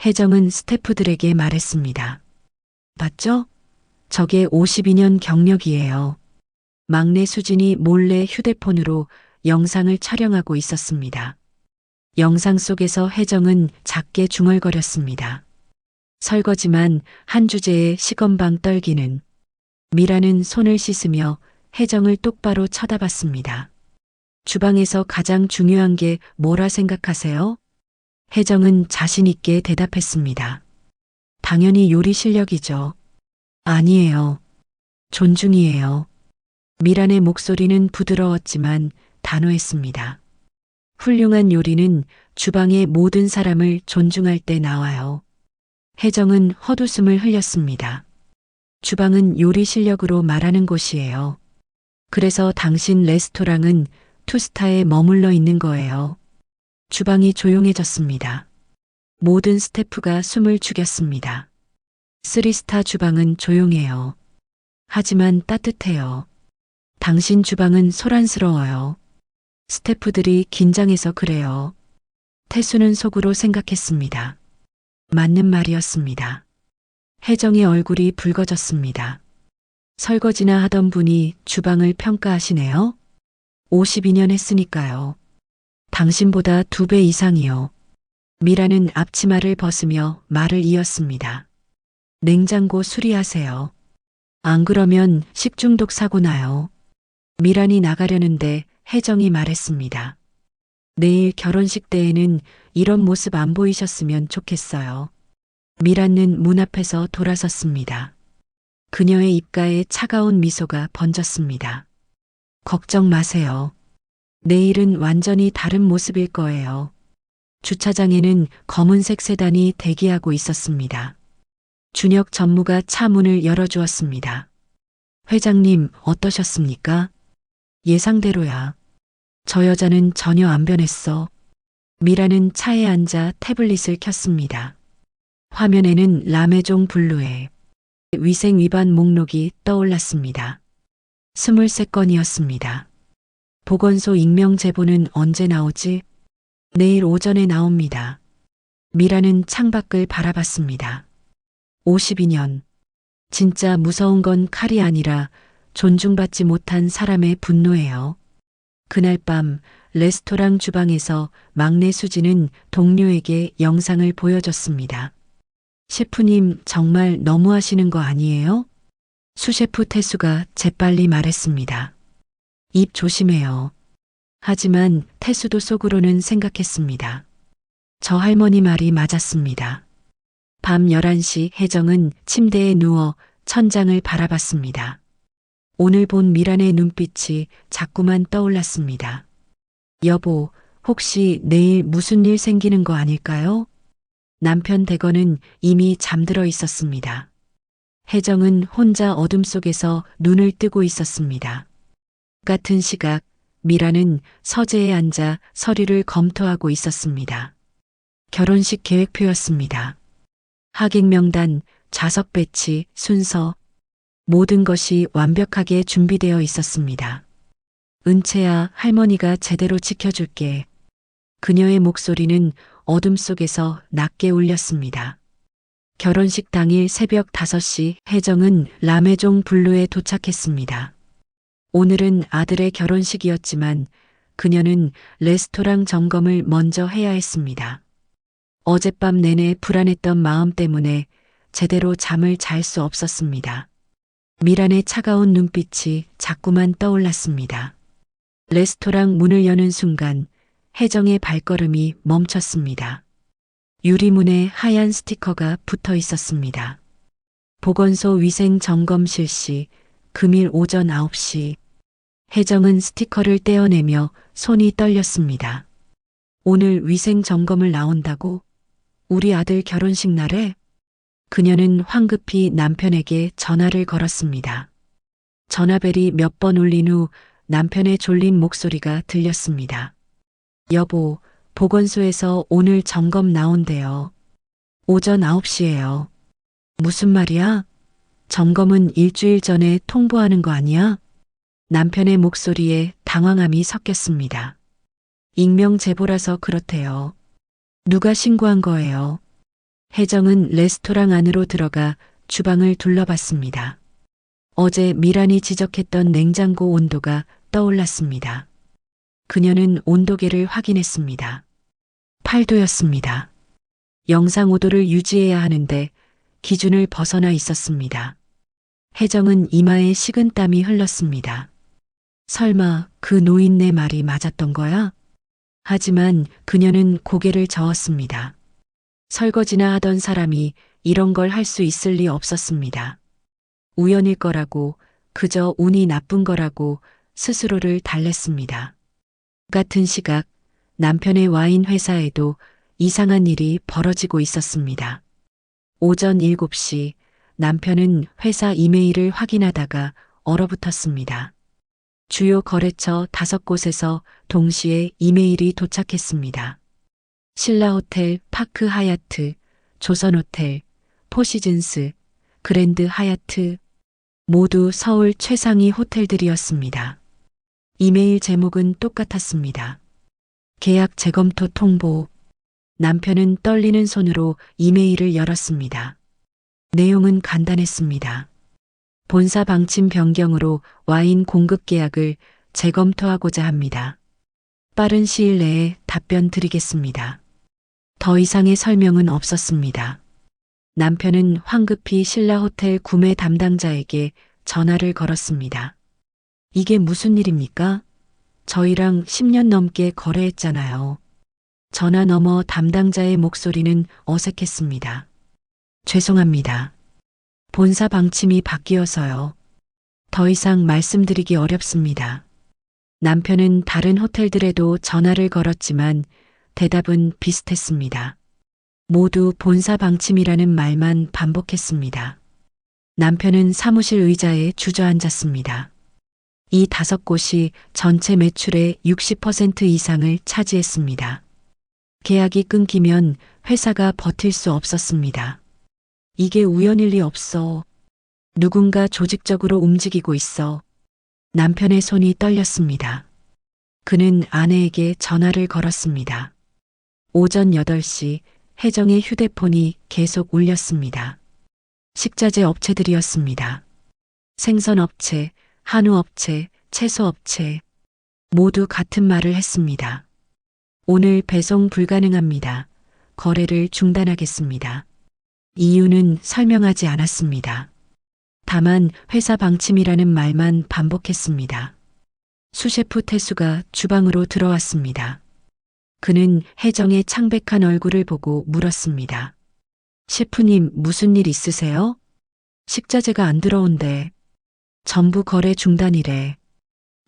혜정은 스태프들에게 말했습니다. 봤죠? 저게 52년 경력이에요. 막내 수진이 몰래 휴대폰으로 영상을 촬영하고 있었습니다. 영상 속에서 혜정은 작게 중얼거렸습니다. 설거지만 한 주제에 시건방 떨기는. 미라는 손을 씻으며 혜정을 똑바로 쳐다봤습니다. 주방에서 가장 중요한 게 뭐라 생각하세요? 혜정은 자신 있게 대답했습니다. 당연히 요리 실력이죠. 아니에요. 존중이에요. 미란의 목소리는 부드러웠지만 단호했습니다. 훌륭한 요리는 주방의 모든 사람을 존중할 때 나와요. 혜정은 헛웃음을 흘렸습니다. 주방은 요리 실력으로 말하는 곳이에요. 그래서 당신 레스토랑은 투스타에 머물러 있는 거예요. 주방이 조용해졌습니다. 모든 스태프가 숨을 죽였습니다. 3스타 주방은 조용해요. 하지만 따뜻해요. 당신 주방은 소란스러워요. 스태프들이 긴장해서 그래요. 태수는 속으로 생각했습니다. 맞는 말이었습니다. 혜정의 얼굴이 붉어졌습니다. 설거지나 하던 분이 주방을 평가하시네요. 52년 했으니까요. 당신보다 2배 이상이요. 미라는 앞치마를 벗으며 말을 이었습니다. 냉장고 수리하세요. 안 그러면 식중독 사고 나요. 미란이 나가려는데 혜정이 말했습니다. 내일 결혼식 때에는 이런 모습 안 보이셨으면 좋겠어요. 미란은 문 앞에서 돌아섰습니다. 그녀의 입가에 차가운 미소가 번졌습니다. 걱정 마세요. 내일은 완전히 다른 모습일 거예요. 주차장에는 검은색 세단이 대기하고 있었습니다. 준혁 전무가 차 문을 열어주었습니다. 회장님, 어떠셨습니까? 예상대로야. 저 여자는 전혀 안 변했어. 미라는 차에 앉아 태블릿을 켰습니다. 화면에는 라메종 블루의 위생 위반 목록이 떠올랐습니다. 23건이었습니다. 보건소 익명 제보는 언제 나오지? 내일 오전에 나옵니다. 미라는 창밖을 바라봤습니다. 52년. 진짜 무서운 건 칼이 아니라 존중받지 못한 사람의 분노예요. 그날 밤 레스토랑 주방에서 막내 수지는 동료에게 영상을 보여줬습니다. 셰프님, 정말 너무하시는 거 아니에요? 수셰프 태수가 재빨리 말했습니다. 입 조심해요. 하지만 태수도 속으로는 생각했습니다. 저 할머니 말이 맞았습니다. 밤 11시 혜정은 침대에 누워 천장을 바라봤습니다. 오늘 본 미란의 눈빛이 자꾸만 떠올랐습니다. 여보, 혹시 내일 무슨 일 생기는 거 아닐까요? 남편 대건은 이미 잠들어 있었습니다. 혜정은 혼자 어둠 속에서 눈을 뜨고 있었습니다. 같은 시각 미라는 서재에 앉아 서류를 검토하고 있었습니다. 결혼식 계획표였습니다. 하객 명단, 좌석 배치, 순서, 모든 것이 완벽하게 준비되어 있었습니다. 은채야, 할머니가 제대로 지켜줄게. 그녀의 목소리는 어둠 속에서 낮게 울렸습니다. 결혼식 당일 새벽 5시 혜정은 라메종 블루에 도착했습니다. 오늘은 아들의 결혼식이었지만 그녀는 레스토랑 점검을 먼저 해야 했습니다. 어젯밤 내내 불안했던 마음 때문에 제대로 잠을 잘 수 없었습니다. 미란의 차가운 눈빛이 자꾸만 떠올랐습니다. 레스토랑 문을 여는 순간 혜정의 발걸음이 멈췄습니다. 유리문에 하얀 스티커가 붙어 있었습니다. 보건소 위생 점검 실시, 금일 오전 9시. 혜정은 스티커를 떼어내며 손이 떨렸습니다. 오늘 위생 점검을 나온다고? 우리 아들 결혼식 날에? 그녀는 황급히 남편에게 전화를 걸었습니다. 전화벨이 몇 번 울린 후 남편의 졸린 목소리가 들렸습니다. 여보, 보건소에서 오늘 점검 나온대요. 오전 9시예요. 무슨 말이야? 점검은 일주일 전에 통보하는 거 아니야? 남편의 목소리에 당황함이 섞였습니다. 익명 제보라서 그렇대요. 누가 신고한 거예요? 혜정은 레스토랑 안으로 들어가 주방을 둘러봤습니다. 어제 미란이 지적했던 냉장고 온도가 떠올랐습니다. 그녀는 온도계를 확인했습니다. 8도였습니다. 영상 온도를 유지해야 하는데 기준을 벗어나 있었습니다. 혜정은 이마에 식은땀이 흘렀습니다. 설마 그 노인네 말이 맞았던 거야? 하지만 그녀는 고개를 저었습니다. 설거지나 하던 사람이 이런 걸 할 수 있을 리 없었습니다. 우연일 거라고, 그저 운이 나쁜 거라고 스스로를 달랬습니다. 같은 시각 남편의 와인 회사에도 이상한 일이 벌어지고 있었습니다. 오전 7시 남편은 회사 이메일을 확인하다가 얼어붙었습니다. 주요 거래처 5곳에서 동시에 이메일이 도착했습니다. 신라호텔, 파크 하얏트, 조선호텔, 포시즌스, 그랜드 하얏트, 모두 서울 최상위 호텔들이었습니다. 이메일 제목은 똑같았습니다. 계약 재검토 통보. 남편은 떨리는 손으로 이메일을 열었습니다. 내용은 간단했습니다. 본사 방침 변경으로 와인 공급 계약을 재검토하고자 합니다. 빠른 시일 내에 답변 드리겠습니다. 더 이상의 설명은 없었습니다. 남편은 황급히 신라호텔 구매 담당자에게 전화를 걸었습니다. 이게 무슨 일입니까? 저희랑 10년 넘게 거래했잖아요. 전화 너머 담당자의 목소리는 어색했습니다. 죄송합니다. 본사 방침이 바뀌어서요. 더 이상 말씀드리기 어렵습니다. 남편은 다른 호텔들에도 전화를 걸었지만 대답은 비슷했습니다. 모두 본사 방침이라는 말만 반복했습니다. 남편은 사무실 의자에 주저앉았습니다. 이 5곳이 전체 매출의 60% 이상을 차지했습니다. 계약이 끊기면 회사가 버틸 수 없었습니다. 이게 우연일 리 없어. 누군가 조직적으로 움직이고 있어. 남편의 손이 떨렸습니다. 그는 아내에게 전화를 걸었습니다. 오전 8시 혜정의 휴대폰이 계속 울렸습니다. 식자재 업체들이었습니다. 생선업체, 한우업체, 채소업체 모두 같은 말을 했습니다. 오늘 배송 불가능합니다. 거래를 중단하겠습니다. 이유는 설명하지 않았습니다. 다만 회사 방침이라는 말만 반복했습니다. 수셰프 태수가 주방으로 들어왔습니다. 그는 혜정의 창백한 얼굴을 보고 물었습니다. 셰프님, 무슨 일 있으세요? 식자재가 안 들어온대. 전부 거래 중단이래.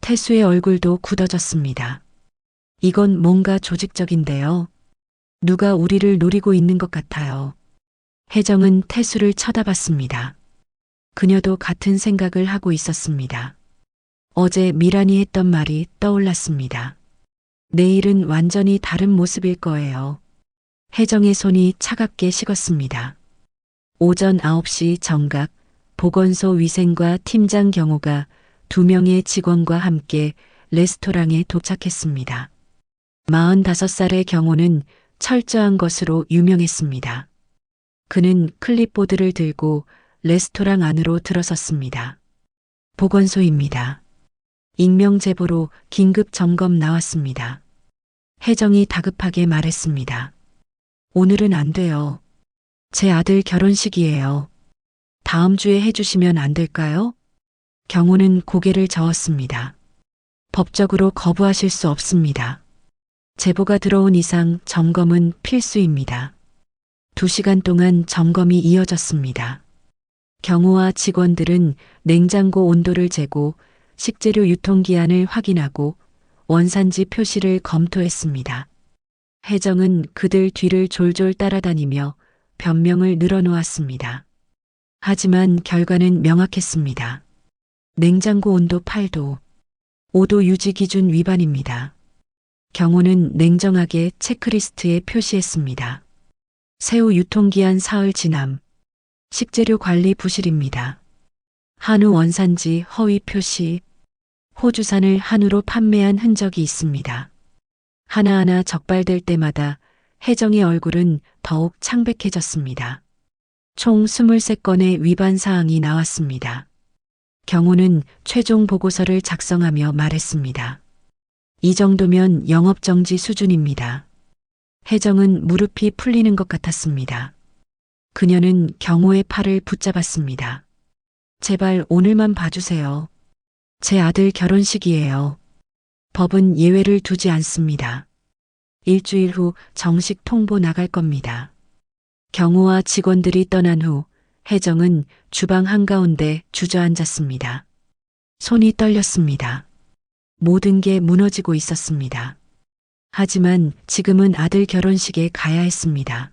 태수의 얼굴도 굳어졌습니다. 이건 뭔가 조직적인데요. 누가 우리를 노리고 있는 것 같아요. 혜정은 태수를 쳐다봤습니다. 그녀도 같은 생각을 하고 있었습니다. 어제 미란이 했던 말이 떠올랐습니다. 내일은 완전히 다른 모습일 거예요. 혜정의 손이 차갑게 식었습니다. 오전 9시 정각 보건소 위생과 팀장 경호가 2명의 직원과 함께 레스토랑에 도착했습니다. 45살의 경호는 철저한 것으로 유명했습니다. 그는 클립보드를 들고 레스토랑 안으로 들어섰습니다. 보건소입니다. 익명 제보로 긴급 점검 나왔습니다. 혜정이 다급하게 말했습니다. 오늘은 안 돼요. 제 아들 결혼식이에요. 다음 주에 해주시면 안 될까요? 경호는 고개를 저었습니다. 법적으로 거부하실 수 없습니다. 제보가 들어온 이상 점검은 필수입니다. 2시간 동안 점검이 이어졌습니다. 경호와 직원들은 냉장고 온도를 재고 식재료 유통기한을 확인하고 원산지 표시를 검토했습니다. 혜정은 그들 뒤를 졸졸 따라다니며 변명을 늘어놓았습니다. 하지만 결과는 명확했습니다. 냉장고 온도 8도, 5도 유지 기준 위반입니다. 경호는 냉정하게 체크리스트에 표시했습니다. 새우 유통기한 사흘 지남, 식재료 관리 부실입니다. 한우 원산지 허위 표시, 호주산을 한우로 판매한 흔적이 있습니다. 하나하나 적발될 때마다 혜정의 얼굴은 더욱 창백해졌습니다. 총 23건의 위반 사항이 나왔습니다. 경호는 최종 보고서를 작성하며 말했습니다. 이 정도면 영업정지 수준입니다. 혜정은 무릎이 풀리는 것 같았습니다. 그녀는 경호의 팔을 붙잡았습니다. 제발 오늘만 봐주세요. 제 아들 결혼식이에요. 법은 예외를 두지 않습니다. 일주일 후 정식 통보 나갈 겁니다. 경호와 직원들이 떠난 후 혜정은 주방 한가운데 주저앉았습니다. 손이 떨렸습니다. 모든 게 무너지고 있었습니다. 하지만 지금은 아들 결혼식에 가야 했습니다.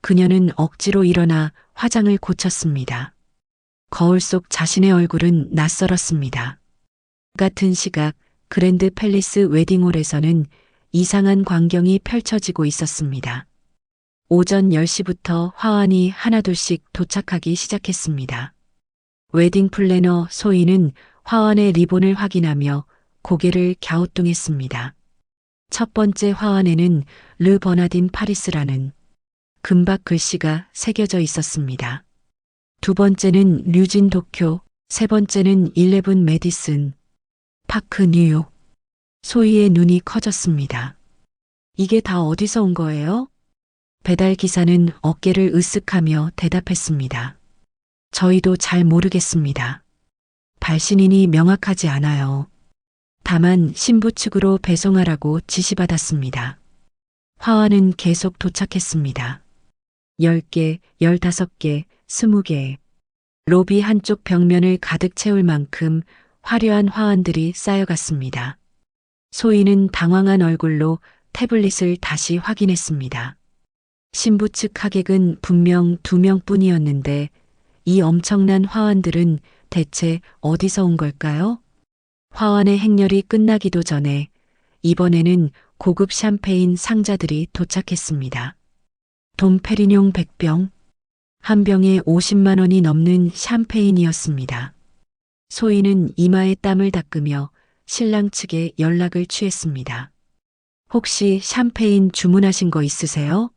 그녀는 억지로 일어나 화장을 고쳤습니다. 거울 속 자신의 얼굴은 낯설었습니다. 같은 시각 그랜드 팰리스 웨딩홀에서는 이상한 광경이 펼쳐지고 있었습니다. 오전 10시부터 화환이 하나둘씩 도착하기 시작했습니다. 웨딩 플래너 소희는 화환의 리본을 확인하며 고개를 갸우뚱했습니다. 첫 번째 화환에는 르 버나딘 파리스라는 금박 글씨가 새겨져 있었습니다. 두 번째는 류진 도쿄, 세 번째는 11 메디슨, 파크 뉴욕. 소희의 눈이 커졌습니다. 이게 다 어디서 온 거예요? 배달 기사는 어깨를 으쓱하며 대답했습니다. 저희도 잘 모르겠습니다. 발신인이 명확하지 않아요. 다만 신부 측으로 배송하라고 지시받았습니다. 화환은 계속 도착했습니다. 10개, 15개, 20개. 로비 한쪽 벽면을 가득 채울 만큼 화려한 화환들이 쌓여갔습니다. 소희는 당황한 얼굴로 태블릿을 다시 확인했습니다. 신부 측 하객은 분명 2명뿐이었는데 이 엄청난 화환들은 대체 어디서 온 걸까요? 화환의 행렬이 끝나기도 전에 이번에는 고급 샴페인 상자들이 도착했습니다. 돔페리뇽 100병, 한 병에 50만 원이 넘는 샴페인이었습니다. 소희는 이마에 땀을 닦으며 신랑 측에 연락을 취했습니다. 혹시 샴페인 주문하신 거 있으세요?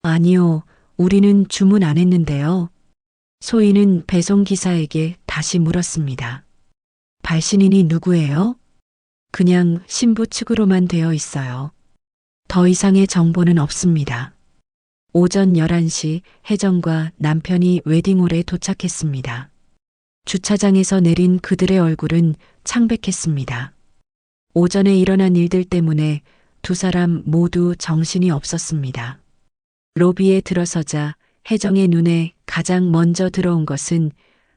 아니요, 우리는 주문 안 했는데요. 소희는 배송기사에게 다시 물었습니다. 발신인이 누구예요? 그냥 신부 측으로만 되어 있어요. 더 이상의 정보는 없습니다. 오전 11시 혜정과 남편이 웨딩홀에 도착했습니다. 주차장에서 내린 그들의 얼굴은 창백했습니다. 오전에 일어난 일들 때문에 두 사람 모두 정신이 없었습니다. 로비에 들어서자 혜정의 눈에 가장 먼저 들어온 것은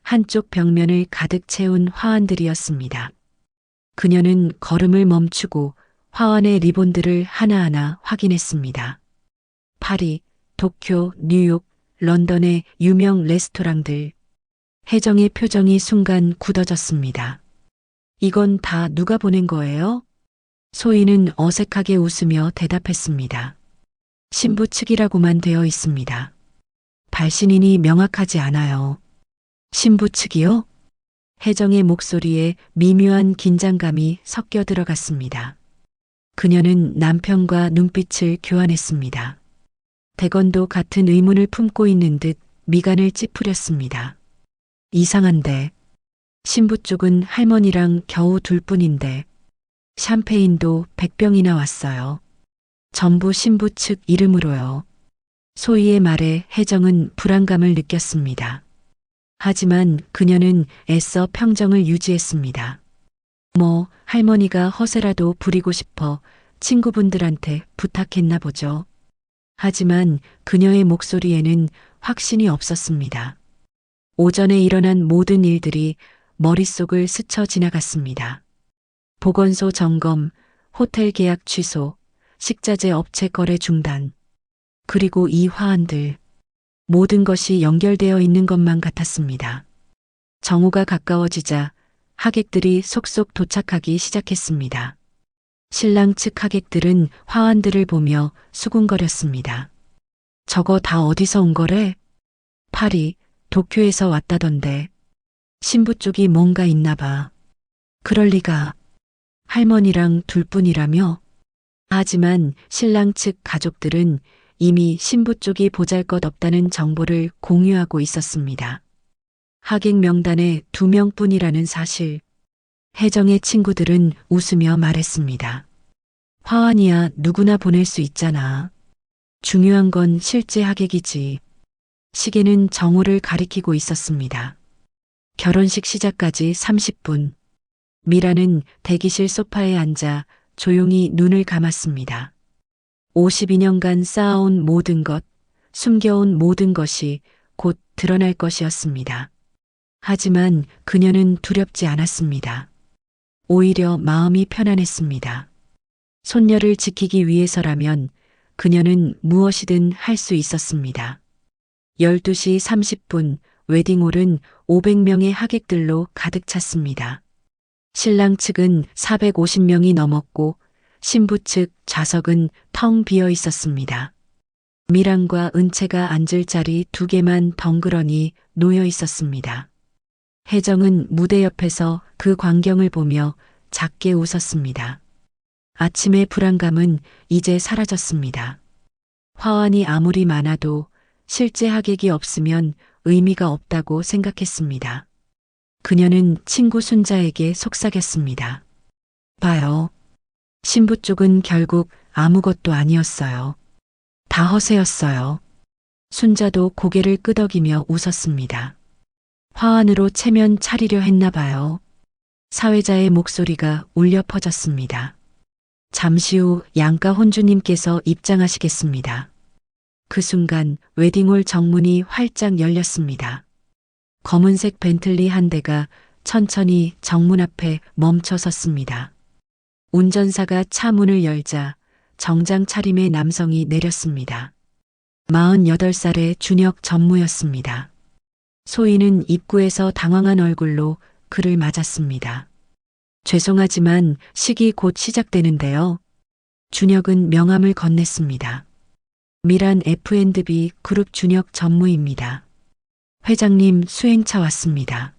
한쪽 벽면을 가득 채운 화환들이었습니다. 그녀는 걸음을 멈추고 화환의 리본들을 하나하나 확인했습니다. 파리, 도쿄, 뉴욕, 런던의 유명 레스토랑들. 혜정의 표정이 순간 굳어졌습니다. 이건 다 누가 보낸 거예요? 소희는 어색하게 웃으며 대답했습니다. 신부 측이라고만 되어 있습니다. 발신인이 명확하지 않아요. 신부 측이요? 혜정의 목소리에 미묘한 긴장감이 섞여 들어갔습니다. 그녀는 남편과 눈빛을 교환했습니다. 대건도 같은 의문을 품고 있는 듯 미간을 찌푸렸습니다. 이상한데, 신부 쪽은 할머니랑 겨우 둘뿐인데 샴페인도 100병이나 왔어요. 전부 신부 측 이름으로요. 소희의 말에 혜정은 불안감을 느꼈습니다. 하지만 그녀는 애써 평정을 유지했습니다. 할머니가 허세라도 부리고 싶어 친구분들한테 부탁했나 보죠. 하지만 그녀의 목소리에는 확신이 없었습니다. 오전에 일어난 모든 일들이 머릿속을 스쳐 지나갔습니다. 보건소 점검, 호텔 계약 취소, 식자재 업체 거래 중단, 그리고 이 화환들. 모든 것이 연결되어 있는 것만 같았습니다. 정오가 가까워지자 하객들이 속속 도착하기 시작했습니다. 신랑 측 하객들은 화환들을 보며 수군거렸습니다. 저거 다 어디서 온 거래? 파리, 도쿄에서 왔다던데. 신부 쪽이 뭔가 있나 봐. 그럴 리가. 할머니랑 둘뿐이라며? 하지만 신랑 측 가족들은 이미 신부 쪽이 보잘것없다는 정보를 공유하고 있었습니다. 하객 명단에 2명뿐이라는 사실. 혜정의 친구들은 웃으며 말했습니다. 화환이야 누구나 보낼 수 있잖아. 중요한 건 실제 하객이지. 시계는 정오를 가리키고 있었습니다. 결혼식 시작까지 30분. 미라는 대기실 소파에 앉아 조용히 눈을 감았습니다. 52년간 쌓아온 모든 것, 숨겨온 모든 것이 곧 드러날 것이었습니다. 하지만 그녀는 두렵지 않았습니다. 오히려 마음이 편안했습니다. 손녀를 지키기 위해서라면 그녀는 무엇이든 할 수 있었습니다. 12시 30분 웨딩홀은 500명의 하객들로 가득 찼습니다. 신랑 측은 450명이 넘었고 신부 측 좌석은 텅 비어 있었습니다. 미란과 은채가 앉을 자리 2개만 덩그러니 놓여 있었습니다. 혜정은 무대 옆에서 그 광경을 보며 작게 웃었습니다. 아침의 불안감은 이제 사라졌습니다. 화환이 아무리 많아도 실제 하객이 없으면 의미가 없다고 생각했습니다. 그녀는 친구 순자에게 속삭였습니다. 봐요. 신부 쪽은 결국 아무것도 아니었어요. 다 허세였어요. 순자도 고개를 끄덕이며 웃었습니다. 화환으로 체면 차리려 했나 봐요. 사회자의 목소리가 울려 퍼졌습니다. 잠시 후 양가 혼주님께서 입장하시겠습니다. 그 순간 웨딩홀 정문이 활짝 열렸습니다. 검은색 벤틀리 한 대가 천천히 정문 앞에 멈춰 섰습니다. 운전사가 차 문을 열자 정장 차림의 남성이 내렸습니다. 48살의 준혁 전무였습니다. 소희는 입구에서 당황한 얼굴로 그를 맞았습니다. 죄송하지만 식이 곧 시작되는데요. 준혁은 명함을 건넸습니다. 미란 F&B 그룹 준혁 전무입니다. 회장님 수행차 왔습니다.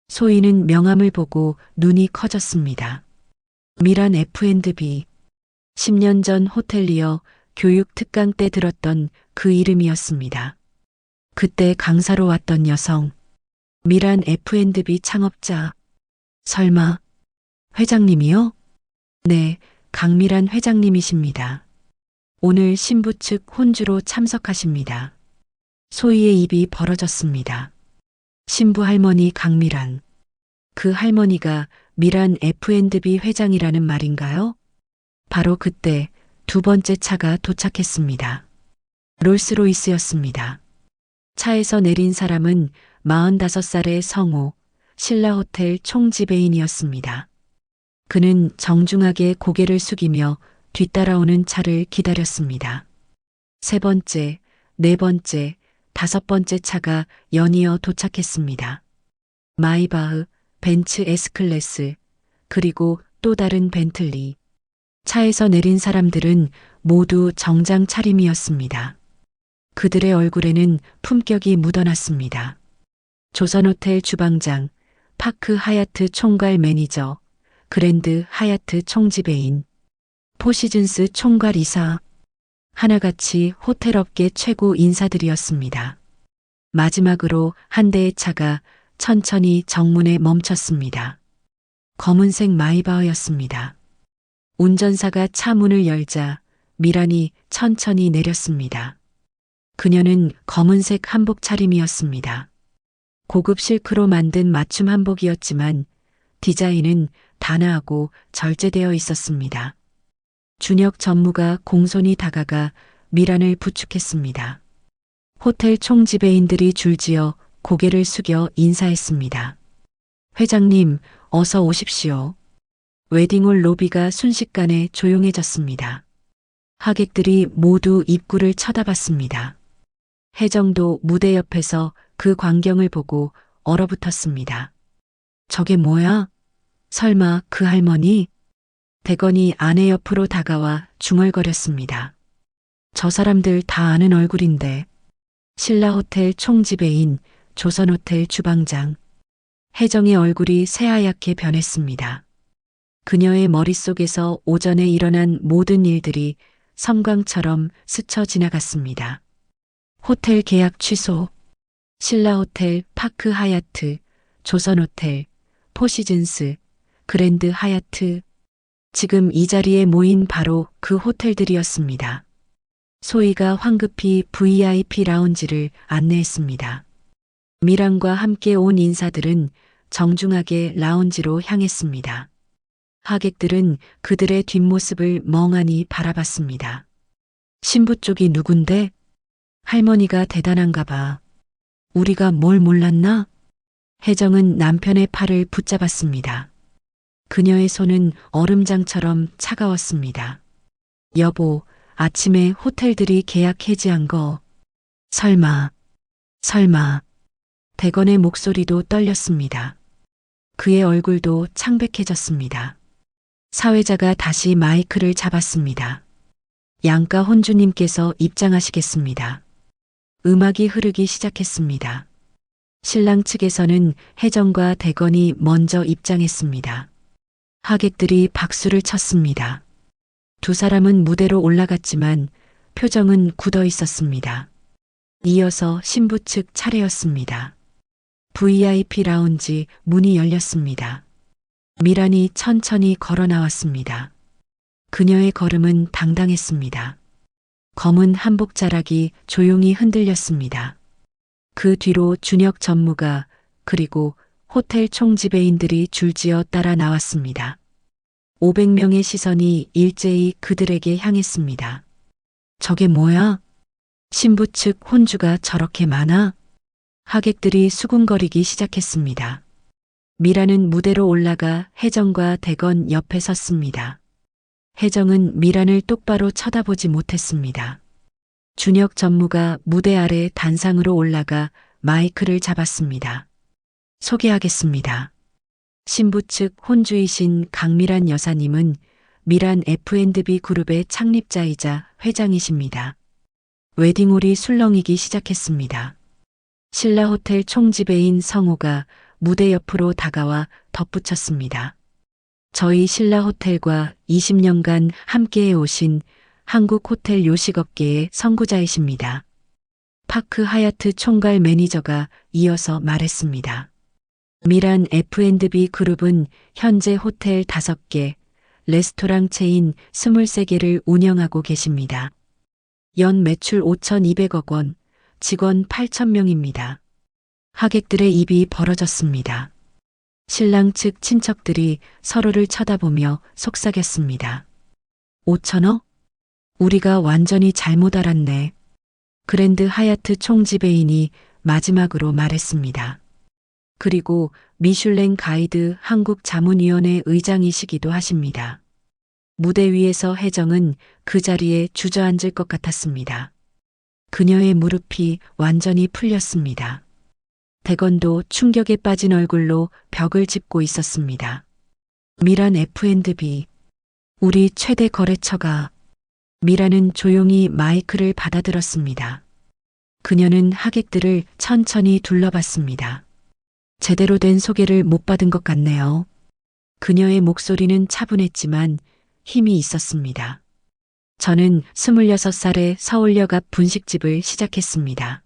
소희는 명함을 보고 눈이 커졌습니다. 미란 F&B. 10년 전 호텔리어 교육 특강 때 들었던 그 이름이었습니다. 그때 강사로 왔던 여성. 미란 F&B 창업자. 설마 회장님이요? 네, 강미란 회장님이십니다. 오늘 신부 측 혼주로 참석하십니다. 소희의 입이 벌어졌습니다. 신부 할머니 강미란. 그 할머니가 미란 F&B 회장이라는 말인가요? 바로 그때 2번째 차가 도착했습니다. 롤스로이스였습니다. 차에서 내린 사람은 45살의 성우, 신라호텔 총지배인이었습니다. 그는 정중하게 고개를 숙이며 뒤따라오는 차를 기다렸습니다. 3번째, 4번째, 5번째 차가 연이어 도착했습니다. 마이바흐, 벤츠 S클래스, 그리고 또 다른 벤틀리. 차에서 내린 사람들은 모두 정장 차림이었습니다. 그들의 얼굴에는 품격이 묻어났습니다. 조선호텔 주방장, 파크 하얏트 총괄 매니저, 그랜드 하얏트 총지배인, 포시즌스 총괄 이사, 하나같이 호텔업계 최고 인사들이었습니다. 마지막으로 한 대의 차가 천천히 정문에 멈췄습니다. 검은색 마이바흐였습니다. 운전사가 차 문을 열자 미란이 천천히 내렸습니다. 그녀는 검은색 한복 차림이었습니다. 고급 실크로 만든 맞춤 한복이었지만 디자인은 단아하고 절제되어 있었습니다. 준혁 전무가 공손히 다가가 미란을 부축했습니다. 호텔 총지배인들이 줄지어 고개를 숙여 인사했습니다. 회장님, 어서 오십시오. 웨딩홀 로비가 순식간에 조용해졌습니다. 하객들이 모두 입구를 쳐다봤습니다. 혜정도 무대 옆에서 그 광경을 보고 얼어붙었습니다. 저게 뭐야? 설마 그 할머니? 대건이 아내 옆으로 다가와 중얼거렸습니다. 저 사람들 다 아는 얼굴인데. 신라호텔 총지배인, 조선호텔 주방장. 혜정의 얼굴이 새하얗게 변했습니다. 그녀의 머릿속에서 오전에 일어난 모든 일들이 섬광처럼 스쳐 지나갔습니다. 호텔 계약 취소, 신라호텔, 파크 하얏트, 조선호텔, 포시즌스, 그랜드 하얏트. 지금 이 자리에 모인 바로 그 호텔들이었습니다. 소희가 황급히 VIP 라운지를 안내했습니다. 미란과 함께 온 인사들은 정중하게 라운지로 향했습니다. 하객들은 그들의 뒷모습을 멍하니 바라봤습니다. 신부 쪽이 누군데? 할머니가 대단한가 봐. 우리가 뭘 몰랐나? 혜정은 남편의 팔을 붙잡았습니다. 그녀의 손은 얼음장처럼 차가웠습니다. 여보, 아침에 호텔들이 계약 해지한 거. 설마. 대건의 목소리도 떨렸습니다. 그의 얼굴도 창백해졌습니다. 사회자가 다시 마이크를 잡았습니다. 양가 혼주님께서 입장하시겠습니다. 음악이 흐르기 시작했습니다. 신랑 측에서는 혜정과 대건이 먼저 입장했습니다. 하객들이 박수를 쳤습니다. 두 사람은 무대로 올라갔지만 표정은 굳어 있었습니다. 이어서 신부 측 차례였습니다. VIP 라운지 문이 열렸습니다. 미란이 천천히 걸어 나왔습니다. 그녀의 걸음은 당당했습니다. 검은 한복 자락이 조용히 흔들렸습니다. 그 뒤로 준혁 전무가 그리고 호텔 총지배인들이 줄지어 따라 나왔습니다. 500명의 시선이 일제히 그들에게 향했습니다. 저게 뭐야? 신부 측 혼주가 저렇게 많아? 하객들이 수군거리기 시작했습니다. 미란은 무대로 올라가 혜정과 대건 옆에 섰습니다. 혜정은 미란을 똑바로 쳐다보지 못했습니다. 준혁 전무가 무대 아래 단상으로 올라가 마이크를 잡았습니다. 소개하겠습니다. 신부 측 혼주이신 강미란 여사님은 미란 F&B 그룹의 창립자이자 회장이십니다. 웨딩홀이 술렁이기 시작했습니다. 신라호텔 총지배인 성호가 무대 옆으로 다가와 덧붙였습니다. 저희 신라호텔과 20년간 함께해 오신 한국 호텔 요식업계의 선구자이십니다. 파크 하얏트 총괄 매니저가 이어서 말했습니다. 미란 F&B 그룹은 현재 호텔 5개, 레스토랑 체인 23개를 운영하고 계십니다. 연 매출 5,200억 원, 직원 8,000명입니다. 하객들의 입이 벌어졌습니다. 신랑 측 친척들이 서로를 쳐다보며 속삭였습니다. 5천억? 우리가 완전히 잘못 알았네. 그랜드 하얏트 총지배인이 마지막으로 말했습니다. 그리고 미슐랭 가이드 한국자문위원회 의장이시기도 하십니다. 무대 위에서 혜정은 그 자리에 주저앉을 것 같았습니다. 그녀의 무릎이 완전히 풀렸습니다. 대건도 충격에 빠진 얼굴로 벽을 짚고 있었습니다. 미란 F&B, 우리 최대 거래처가. 미란은 조용히 마이크를 받아들었습니다. 그녀는 하객들을 천천히 둘러봤습니다. 제대로 된 소개를 못 받은 것 같네요. 그녀의 목소리는 차분했지만 힘이 있었습니다. 저는 26살에 서울역 앞 분식집을 시작했습니다.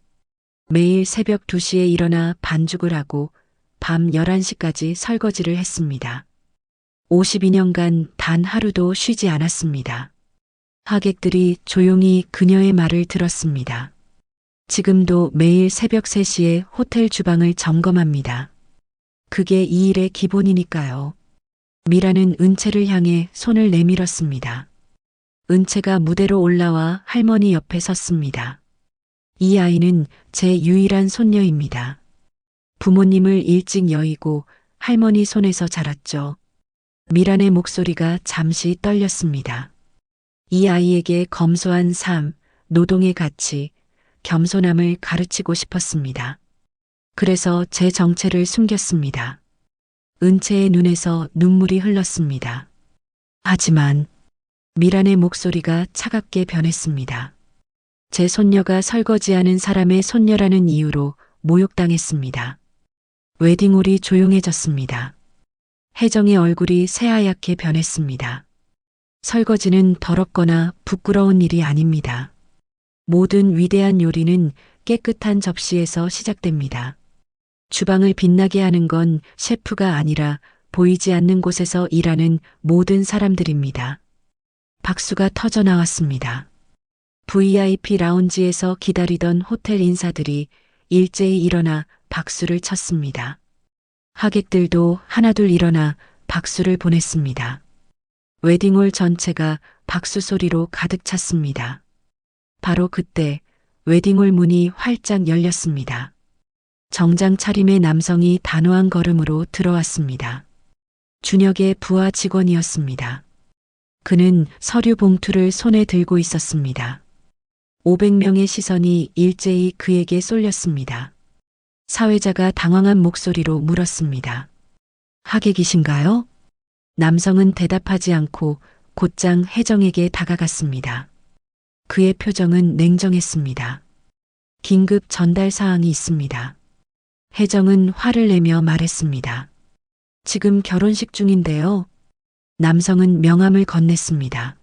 매일 새벽 2시에 일어나 반죽을 하고 밤 11시까지 설거지를 했습니다. 52년간 단 하루도 쉬지 않았습니다. 하객들이 조용히 그녀의 말을 들었습니다. 지금도 매일 새벽 3시에 호텔 주방을 점검합니다. 그게 이 일의 기본이니까요. 미라는 은채를 향해 손을 내밀었습니다. 은채가 무대로 올라와 할머니 옆에 섰습니다. 이 아이는 제 유일한 손녀입니다. 부모님을 일찍 여의고 할머니 손에서 자랐죠. 미란의 목소리가 잠시 떨렸습니다. 이 아이에게 검소한 삶, 노동의 가치, 겸손함을 가르치고 싶었습니다. 그래서 제 정체를 숨겼습니다. 은채의 눈에서 눈물이 흘렀습니다. 하지만 미란의 목소리가 차갑게 변했습니다. 제 손녀가 설거지하는 사람의 손녀라는 이유로 모욕당했습니다. 웨딩홀이 조용해졌습니다. 혜정의 얼굴이 새하얗게 변했습니다. 설거지는 더럽거나 부끄러운 일이 아닙니다. 모든 위대한 요리는 깨끗한 접시에서 시작됩니다. 주방을 빛나게 하는 건 셰프가 아니라 보이지 않는 곳에서 일하는 모든 사람들입니다. 박수가 터져 나왔습니다. VIP 라운지에서 기다리던 호텔 인사들이 일제히 일어나 박수를 쳤습니다. 하객들도 하나둘 일어나 박수를 보냈습니다. 웨딩홀 전체가 박수 소리로 가득 찼습니다. 바로 그때 웨딩홀 문이 활짝 열렸습니다. 정장 차림의 남성이 단호한 걸음으로 들어왔습니다. 준혁의 부하 직원이었습니다. 그는 서류 봉투를 손에 들고 있었습니다. 500명의 시선이 일제히 그에게 쏠렸습니다. 사회자가 당황한 목소리로 물었습니다. 하객이신가요? 남성은 대답하지 않고 곧장 혜정에게 다가갔습니다. 그의 표정은 냉정했습니다. 긴급 전달 사항이 있습니다. 혜정은 화를 내며 말했습니다. 지금 결혼식 중인데요. 남성은 명함을 건넸습니다.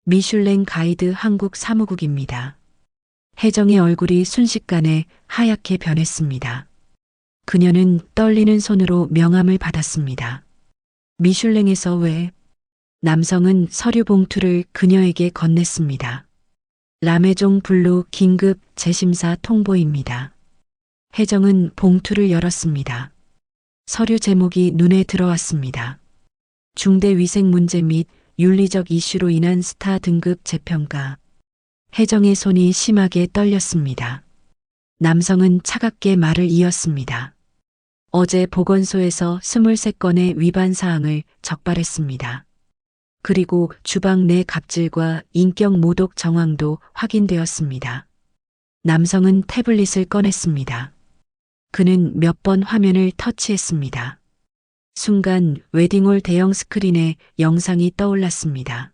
미슐랭 가이드 한국 사무국입니다. 혜정의 얼굴이 순식간에 하얗게 변했습니다. 그녀는 떨리는 손으로 명함을 받았습니다. 미슐랭에서 왜? 남성은 서류 봉투를 그녀에게 건넸습니다. 라메종 블루 긴급 재심사 통보입니다. 혜정은 봉투를 열었습니다. 서류 제목이 눈에 들어왔습니다. 중대 위생 문제 및 윤리적 이슈로 인한 스타 등급 재평가. 혜정의 손이 심하게 떨렸습니다. 남성은 차갑게 말을 이었습니다. 어제 보건소에서 23건의 위반 사항을 적발했습니다. 그리고 주방 내 갑질과 인격 모독 정황도 확인되었습니다. 남성은 태블릿을 꺼냈습니다. 그는 몇 번 화면을 터치했습니다. 순간 웨딩홀 대형 스크린에 영상이 떠올랐습니다.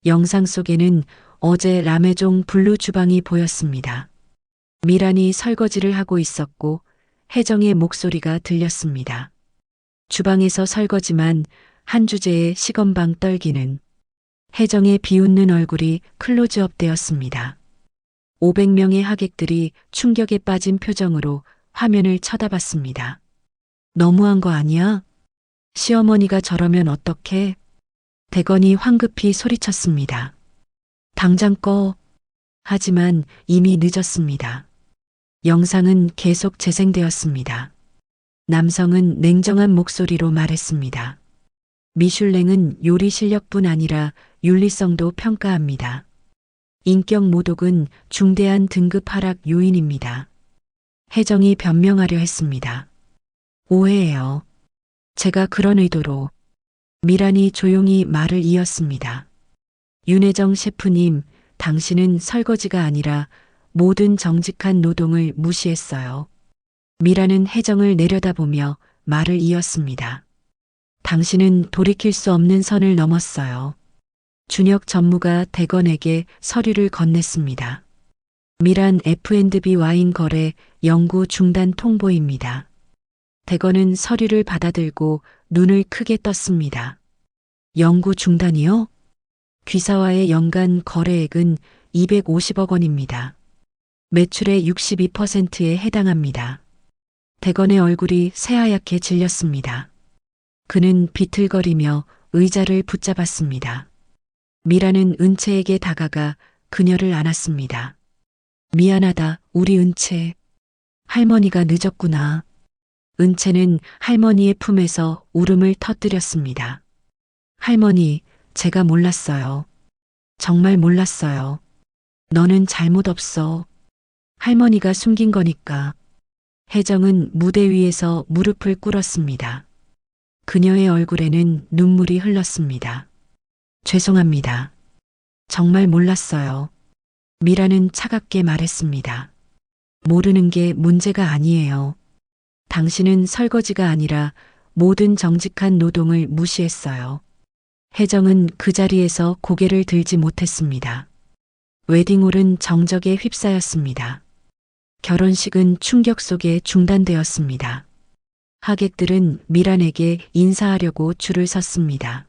영상 속에는 어제 라메종 블루 주방이 보였습니다. 미란이 설거지를 하고 있었고 혜정의 목소리가 들렸습니다. 주방에서 설거지만 한 주제에 시건방 떨기는. 혜정의 비웃는 얼굴이 클로즈업 되었습니다. 500명의 하객들이 충격에 빠진 표정으로 화면을 쳐다봤습니다. 너무한 거 아니야? 시어머니가 저러면 어떡해? 대건이 황급히 소리쳤습니다. 당장 꺼. 하지만 이미 늦었습니다. 영상은 계속 재생되었습니다. 남성은 냉정한 목소리로 말했습니다. 미슐랭은 요리 실력뿐 아니라 윤리성도 평가합니다. 인격 모독은 중대한 등급 하락 요인입니다. 혜정이 변명하려 했습니다. 오해예요. 제가 그런 의도로. 미란이 조용히 말을 이었습니다. 윤혜정 셰프님, 당신은 설거지가 아니라 모든 정직한 노동을 무시했어요. 미란은 혜정을 내려다보며 말을 이었습니다. 당신은 돌이킬 수 없는 선을 넘었어요. 준혁 전무가 대건에게 서류를 건넸습니다. 미란 F&B 와인 거래 영구 중단 통보입니다. 대건은 서류를 받아들고 눈을 크게 떴습니다. 영구 중단이요? 귀사와의 연간 거래액은 250억 원입니다. 매출의 62%에 해당합니다. 대건의 얼굴이 새하얗게 질렸습니다. 그는 비틀거리며 의자를 붙잡았습니다. 미라는 은채에게 다가가 그녀를 안았습니다. 미안하다, 우리 은채. 할머니가 늦었구나. 은채는 할머니의 품에서 울음을 터뜨렸습니다. 할머니, 제가 몰랐어요. 정말 몰랐어요. 너는 잘못 없어. 할머니가 숨긴 거니까. 혜정은 무대 위에서 무릎을 꿇었습니다. 그녀의 얼굴에는 눈물이 흘렀습니다. 죄송합니다. 정말 몰랐어요. 미라는 차갑게 말했습니다. 모르는 게 문제가 아니에요. 당신은 설거지가 아니라 모든 정직한 노동을 무시했어요. 혜정은 그 자리에서 고개를 들지 못했습니다. 웨딩홀은 정적에 휩싸였습니다. 결혼식은 충격 속에 중단되었습니다. 하객들은 미란에게 인사하려고 줄을 섰습니다.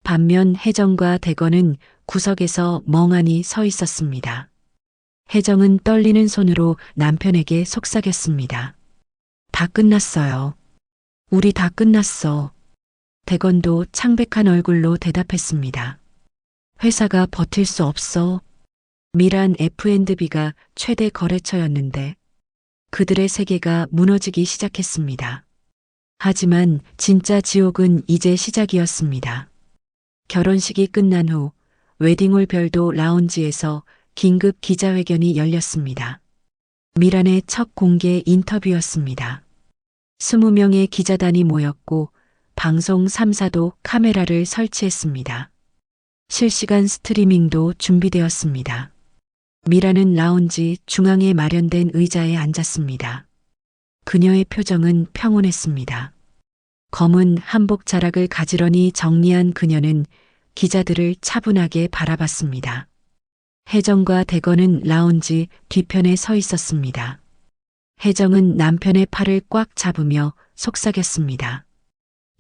반면 혜정과 대건은 구석에서 멍하니 서 있었습니다. 혜정은 떨리는 손으로 남편에게 속삭였습니다. 다 끝났어요. 우리 다 끝났어. 대건도 창백한 얼굴로 대답했습니다. 회사가 버틸 수 없어. 미란 F&B가 최대 거래처였는데 그들의 세계가 무너지기 시작했습니다. 하지만 진짜 지옥은 이제 시작이었습니다. 결혼식이 끝난 후 웨딩홀 별도 라운지에서 긴급 기자회견이 열렸습니다. 미란의 첫 공개 인터뷰였습니다. 20명의 기자단이 모였고 방송 3사도 카메라를 설치했습니다. 실시간 스트리밍도 준비되었습니다. 미라는 라운지 중앙에 마련된 의자에 앉았습니다. 그녀의 표정은 평온했습니다. 검은 한복 자락을 가지런히 정리한 그녀는 기자들을 차분하게 바라봤습니다. 혜정과 대건은 라운지 뒤편에 서 있었습니다. 혜정은 남편의 팔을 꽉 잡으며 속삭였습니다.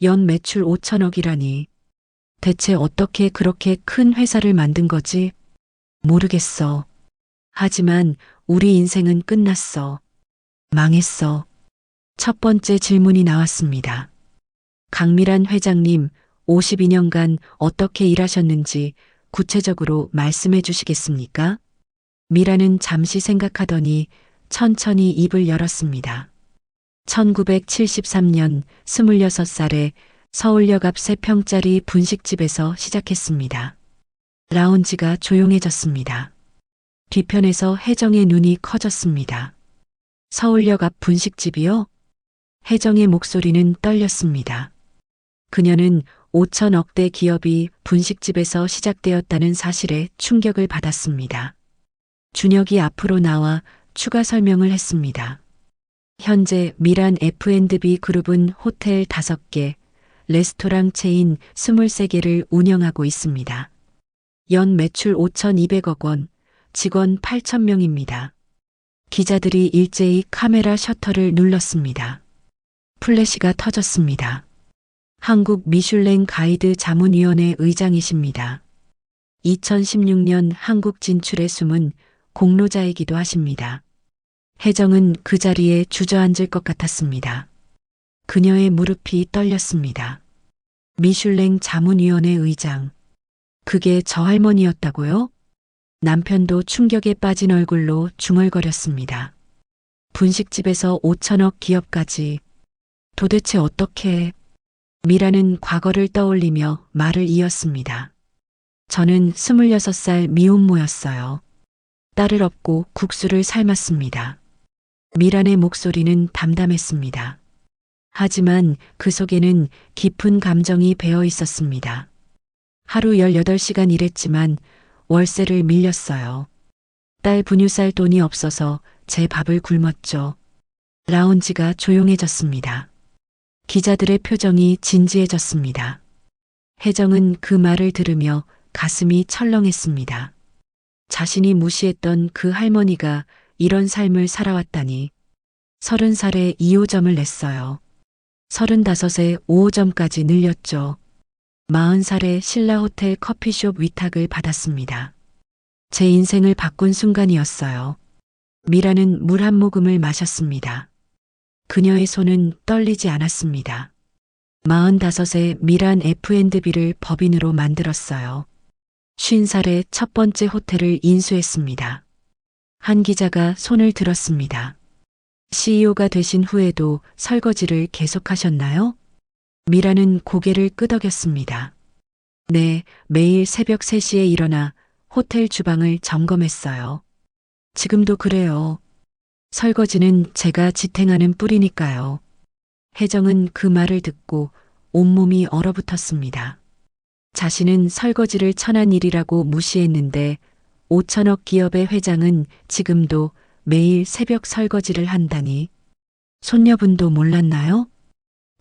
연 매출 5천억이라니. 대체 어떻게 그렇게 큰 회사를 만든 거지? 모르겠어. 하지만 우리 인생은 끝났어. 망했어. 첫 번째 질문이 나왔습니다. 강미란 회장님, 52년간 어떻게 일하셨는지 구체적으로 말씀해 주시겠습니까? 미라는 잠시 생각하더니 천천히 입을 열었습니다. 1973년 26살에 서울역 앞 3평짜리 분식집에서 시작했습니다. 라운지가 조용해졌습니다. 뒤편에서 혜정의 눈이 커졌습니다. 서울역 앞 분식집이요? 혜정의 목소리는 떨렸습니다. 그녀는 5천억대 기업이 분식집에서 시작되었다는 사실에 충격을 받았습니다. 준혁이 앞으로 나와 추가 설명을 했습니다. 현재 미란 F&B 그룹은 호텔 5개, 레스토랑 체인 23개를 운영하고 있습니다. 연 매출 5,200억 원, 직원 8,000명입니다. 기자들이 일제히 카메라 셔터를 눌렀습니다. 플래시가 터졌습니다. 한국 미슐랭 가이드 자문위원회 의장이십니다. 2016년 한국 진출의 숨은 공로자이기도 하십니다. 혜정은 그 자리에 주저앉을 것 같았습니다. 그녀의 무릎이 떨렸습니다. 미슐랭 자문위원회 의장. 그게 저 할머니였다고요? 남편도 충격에 빠진 얼굴로 중얼거렸습니다. 분식집에서 5천억 기업까지. 도대체 어떻게... 미라는 과거를 떠올리며 말을 이었습니다. 저는 26살 미혼모였어요. 딸을 업고 국수를 삶았습니다. 미란의 목소리는 담담했습니다. 하지만 그 속에는 깊은 감정이 배어 있었습니다. 하루 18시간 일했지만 월세를 밀렸어요. 딸 분유 살 돈이 없어서 제 밥을 굶었죠. 라운지가 조용해졌습니다. 기자들의 표정이 진지해졌습니다. 혜정은 그 말을 들으며 가슴이 철렁했습니다. 자신이 무시했던 그 할머니가 이런 삶을 살아왔다니. 30살에 2호점을 냈어요. 35에 5호점까지 늘렸죠. 40살에 신라호텔 커피숍 위탁을 받았습니다. 제 인생을 바꾼 순간이었어요. 미라는 물 한 모금을 마셨습니다. 그녀의 손은 떨리지 않았습니다. 45에 미란 F&B를 법인으로 만들었어요. 50살에 첫 번째 호텔을 인수했습니다. 한 기자가 손을 들었습니다. CEO가 되신 후에도 설거지를 계속하셨나요? 미라는 고개를 끄덕였습니다. 네, 매일 새벽 3시에 일어나 호텔 주방을 점검했어요. 지금도 그래요. 설거지는 제가 지탱하는 뿌리니까요. 혜정은 그 말을 듣고 온몸이 얼어붙었습니다. 자신은 설거지를 천한 일이라고 무시했는데 5천억 기업의 회장은 지금도 매일 새벽 설거지를 한다니. 손녀분도 몰랐나요?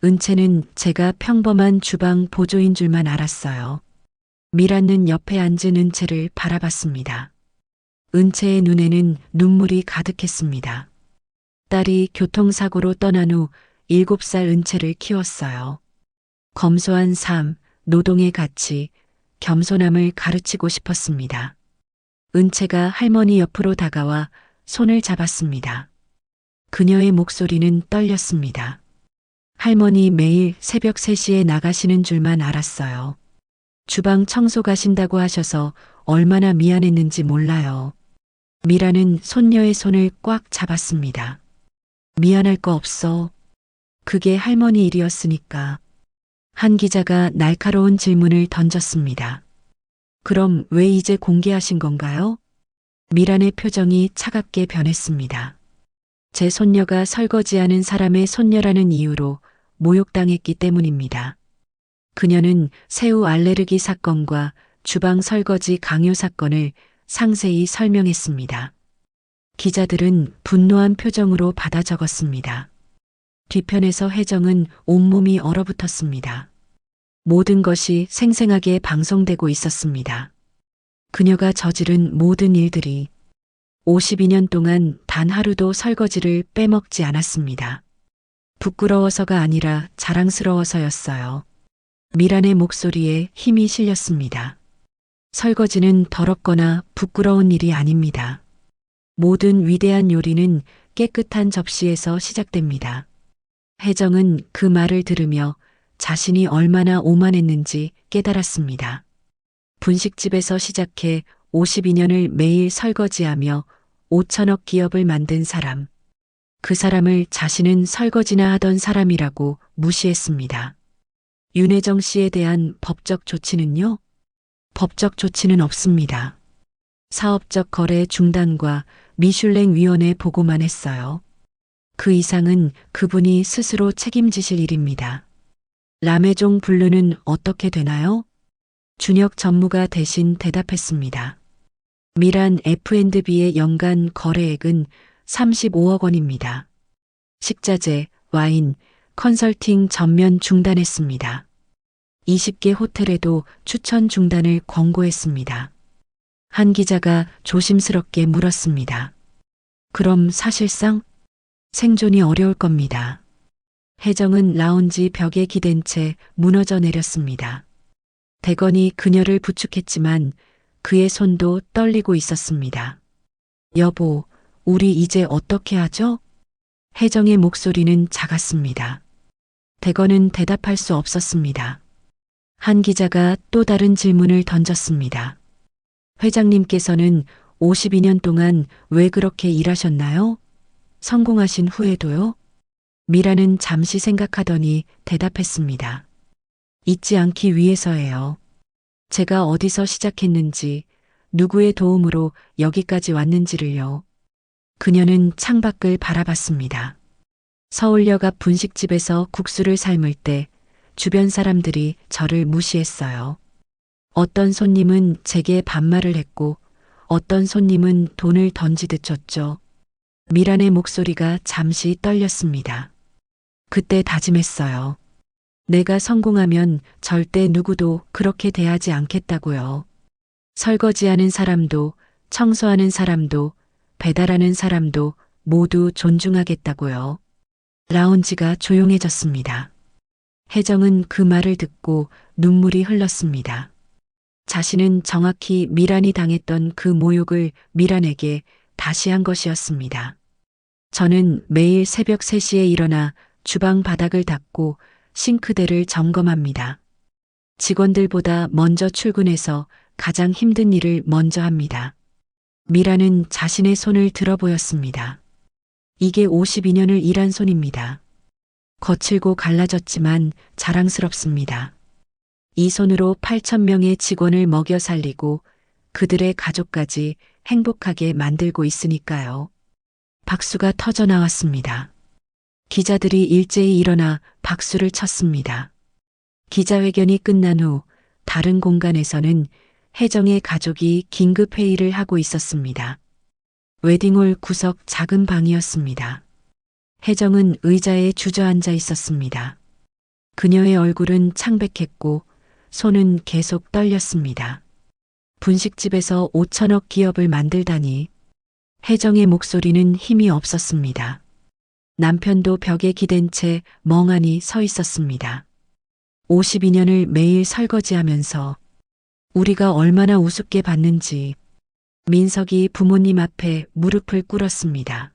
은채는 제가 평범한 주방 보조인 줄만 알았어요. 미라는 옆에 앉은 은채를 바라봤습니다. 은채의 눈에는 눈물이 가득했습니다. 딸이 교통사고로 떠난 후 7살 은채를 키웠어요. 검소한 삶, 노동의 가치, 겸손함을 가르치고 싶었습니다. 은채가 할머니 옆으로 다가와 손을 잡았습니다. 그녀의 목소리는 떨렸습니다. 할머니 매일 새벽 3시에 나가시는 줄만 알았어요. 주방 청소 가신다고 하셔서 얼마나 미안했는지 몰라요. 미라는 손녀의 손을 꽉 잡았습니다. 미안할 거 없어. 그게 할머니 일이었으니까. 한 기자가 날카로운 질문을 던졌습니다. 그럼 왜 이제 공개하신 건가요? 미란의 표정이 차갑게 변했습니다. 제 손녀가 설거지하는 사람의 손녀라는 이유로 모욕당했기 때문입니다. 그녀는 새우 알레르기 사건과 주방 설거지 강요 사건을 상세히 설명했습니다. 기자들은 분노한 표정으로 받아 적었습니다. 뒤편에서 혜정은 온몸이 얼어붙었습니다. 모든 것이 생생하게 방송되고 있었습니다. 그녀가 저지른 모든 일들이 52년 동안 단 하루도 설거지를 빼먹지 않았습니다. 부끄러워서가 아니라 자랑스러워서였어요. 미란의 목소리에 힘이 실렸습니다. 설거지는 더럽거나 부끄러운 일이 아닙니다. 모든 위대한 요리는 깨끗한 접시에서 시작됩니다. 혜정은 그 말을 들으며 자신이 얼마나 오만했는지 깨달았습니다. 분식집에서 시작해 52년을 매일 설거지하며 5천억 기업을 만든 사람. 그 사람을 자신은 설거지나 하던 사람이라고 무시했습니다. 윤혜정 씨에 대한 법적 조치는요? 법적 조치는 없습니다. 사업적 거래 중단과 미슐랭 위원회 보고만 했어요. 그 이상은 그분이 스스로 책임지실 일입니다. 라메종 분류는 어떻게 되나요? 준혁 전무가 대신 대답했습니다. 미란 F&B의 연간 거래액은 35억 원입니다. 식자재, 와인, 컨설팅 전면 중단했습니다. 20개 호텔에도 추천 중단을 권고했습니다. 한 기자가 조심스럽게 물었습니다. 그럼 사실상 생존이 어려울 겁니다. 혜정은 라운지 벽에 기댄 채 무너져 내렸습니다. 대건이 그녀를 부축했지만 그의 손도 떨리고 있었습니다. 여보, 우리 이제 어떻게 하죠? 혜정의 목소리는 작았습니다. 대건은 대답할 수 없었습니다. 한 기자가 또 다른 질문을 던졌습니다. 회장님께서는 52년 동안 왜 그렇게 일하셨나요? 성공하신 후에도요? 미라는 잠시 생각하더니 대답했습니다. 잊지 않기 위해서예요. 제가 어디서 시작했는지, 누구의 도움으로 여기까지 왔는지를요. 그녀는 창밖을 바라봤습니다. 서울역 앞 분식집에서 국수를 삶을 때 주변 사람들이 저를 무시했어요. 어떤 손님은 제게 반말을 했고 어떤 손님은 돈을 던지듯 줬죠. 미란의 목소리가 잠시 떨렸습니다. 그때 다짐했어요. 내가 성공하면 절대 누구도 그렇게 대하지 않겠다고요. 설거지하는 사람도, 청소하는 사람도, 배달하는 사람도 모두 존중하겠다고요. 라운지가 조용해졌습니다. 혜정은 그 말을 듣고 눈물이 흘렀습니다. 자신은 정확히 미란이 당했던 그 모욕을 미란에게 다시 한 것이었습니다. 저는 매일 새벽 3시에 일어나 주방 바닥을 닦고 싱크대를 점검합니다. 직원들보다 먼저 출근해서 가장 힘든 일을 먼저 합니다. 미라는 자신의 손을 들어 보였습니다. 이게 52년을 일한 손입니다. 거칠고 갈라졌지만 자랑스럽습니다. 이 손으로 8,000명의 직원을 먹여 살리고 그들의 가족까지 행복하게 만들고 있으니까요. 박수가 터져 나왔습니다. 기자들이 일제히 일어나 박수를 쳤습니다. 기자회견이 끝난 후 다른 공간에서는 혜정의 가족이 긴급 회의를 하고 있었습니다. 웨딩홀 구석 작은 방이었습니다. 혜정은 의자에 주저앉아 있었습니다. 그녀의 얼굴은 창백했고 손은 계속 떨렸습니다. 분식집에서 5천억 기업을 만들다니. 혜정의 목소리는 힘이 없었습니다. 남편도 벽에 기댄 채 멍하니 서 있었습니다. 52년을 매일 설거지하면서 우리가 얼마나 우습게 봤는지. 민석이 부모님 앞에 무릎을 꿇었습니다.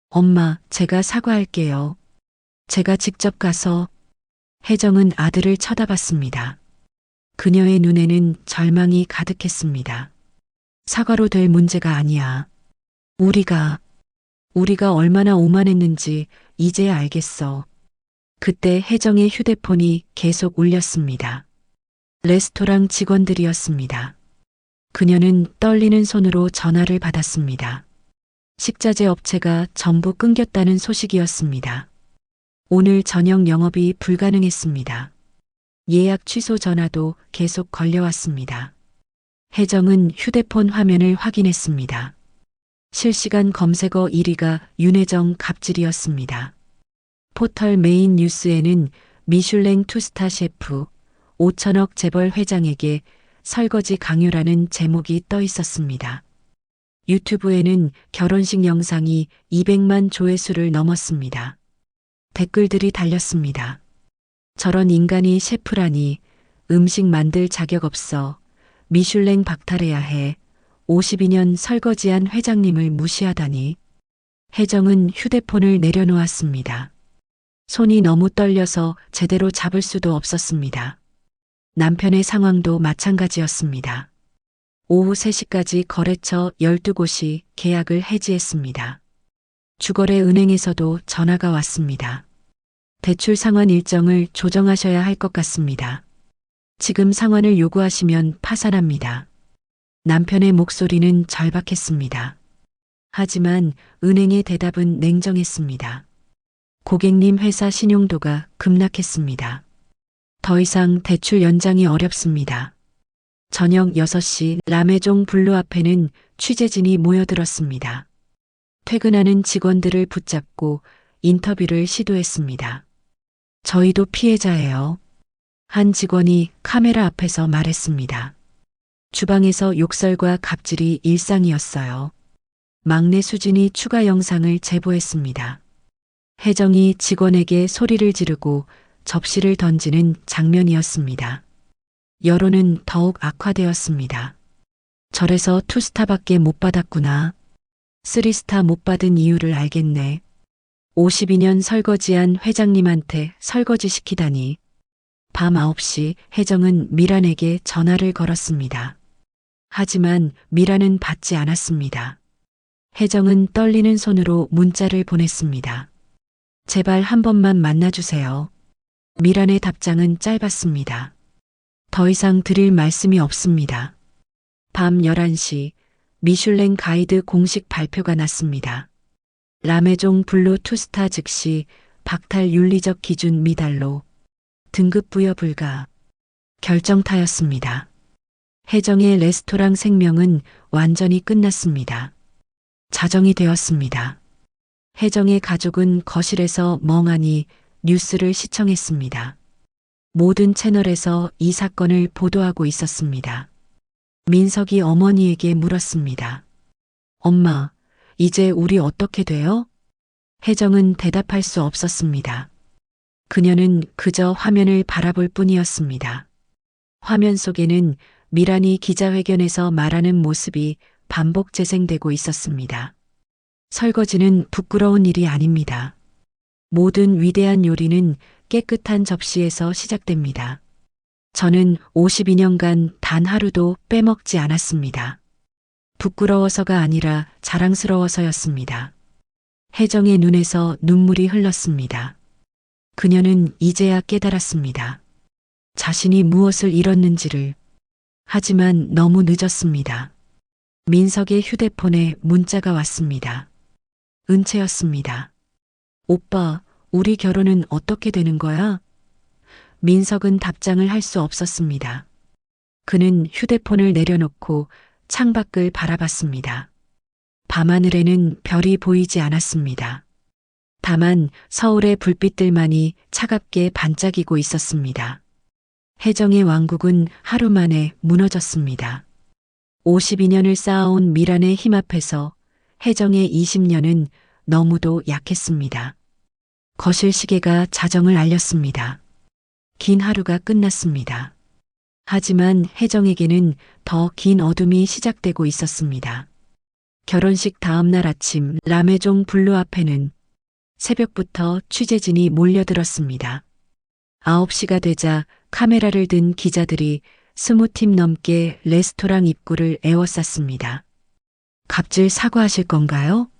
엄마, 제가 사과할게요. 제가 직접 가서. 혜정은 아들을 쳐다봤습니다. 그녀의 눈에는 절망이 가득했습니다. 사과로 될 문제가 아니야. 우리가 얼마나 오만했는지 이제야 알겠어. 그때 혜정의 휴대폰이 계속 울렸습니다. 레스토랑 직원들이었습니다. 그녀는 떨리는 손으로 전화를 받았습니다. 식자재 업체가 전부 끊겼다는 소식이었습니다. 오늘 저녁 영업이 불가능했습니다. 예약 취소 전화도 계속 걸려왔습니다. 혜정은 휴대폰 화면을 확인했습니다. 실시간 검색어 1위가 윤혜정 갑질이었습니다. 포털 메인 뉴스에는 미슐랭 투스타 셰프 5천억 재벌 회장에게 설거지 강요라는 제목이 떠 있었습니다. 유튜브에는 결혼식 영상이 200만 조회수를 넘었습니다. 댓글들이 달렸습니다. 저런 인간이 셰프라니, 음식 만들 자격 없어, 미슐랭 박탈해야 해, 52년 설거지한 회장님을 무시하다니. 혜정은 휴대폰을 내려놓았습니다. 손이 너무 떨려서 제대로 잡을 수도 없었습니다. 남편의 상황도 마찬가지였습니다. 오후 3시까지 거래처 12곳이 계약을 해지했습니다. 주거래 은행에서도 전화가 왔습니다. 대출 상환 일정을 조정하셔야 할 것 같습니다. 지금 상환을 요구하시면 파산합니다. 남편의 목소리는 절박했습니다. 하지만 은행의 대답은 냉정했습니다. 고객님 회사 신용도가 급락했습니다. 더 이상 대출 연장이 어렵습니다. 저녁 6시 라메종 블루 앞에는 취재진이 모여들었습니다. 퇴근하는 직원들을 붙잡고 인터뷰를 시도했습니다. 저희도 피해자예요. 한 직원이 카메라 앞에서 말했습니다. 주방에서 욕설과 갑질이 일상이었어요. 막내 수진이 추가 영상을 제보했습니다. 혜정이 직원에게 소리를 지르고 접시를 던지는 장면이었습니다. 여론은 더욱 악화되었습니다. 절에서 투스타밖에 못 받았구나. 3스타 못 받은 이유를 알겠네. 52년 설거지한 회장님한테 설거지 시키다니. 밤 9시 혜정은 미란에게 전화를 걸었습니다. 하지만 미란은 받지 않았습니다. 혜정은 떨리는 손으로 문자를 보냈습니다. 제발 한 번만 만나주세요. 미란의 답장은 짧았습니다. 더 이상 드릴 말씀이 없습니다. 밤 11시 미슐랭 가이드 공식 발표가 났습니다. 라메종 블루 투스타 즉시 박탈 윤리적 기준 미달로 등급 부여 불가. 결정타였습니다. 혜정의 레스토랑 생명은 완전히 끝났습니다. 자정이 되었습니다. 혜정의 가족은 거실에서 멍하니 뉴스를 시청했습니다. 모든 채널에서 이 사건을 보도하고 있었습니다. 민석이 어머니에게 물었습니다. 엄마, 이제 우리 어떻게 돼요? 혜정은 대답할 수 없었습니다. 그녀는 그저 화면을 바라볼 뿐이었습니다. 화면 속에는 미란이 기자회견에서 말하는 모습이 반복 재생되고 있었습니다. 설거지는 부끄러운 일이 아닙니다. 모든 위대한 요리는 깨끗한 접시에서 시작됩니다. 저는 52년간 단 하루도 빼먹지 않았습니다. 부끄러워서가 아니라 자랑스러워서였습니다. 혜정의 눈에서 눈물이 흘렀습니다. 그녀는 이제야 깨달았습니다. 자신이 무엇을 잃었는지를. 하지만 너무 늦었습니다. 민석의 휴대폰에 문자가 왔습니다. 은채였습니다. 오빠, 우리 결혼은 어떻게 되는 거야? 민석은 답장을 할 수 없었습니다. 그는 휴대폰을 내려놓고 창밖을 바라봤습니다. 밤하늘에는 별이 보이지 않았습니다. 다만 서울의 불빛들만이 차갑게 반짝이고 있었습니다. 혜정의 왕국은 하루 만에 무너졌습니다. 52년을 쌓아온 미란의 힘 앞에서 혜정의 20년은 너무도 약했습니다. 거실 시계가 자정을 알렸습니다. 긴 하루가 끝났습니다. 하지만 혜정에게는 더 긴 어둠이 시작되고 있었습니다. 결혼식 다음 날 아침 라메종 블루 앞에는 새벽부터 취재진이 몰려들었습니다. 9시가 되자 카메라를 든 기자들이 20팀 넘게 레스토랑 입구를 에워쌌습니다. 갑질 사과하실 건가요?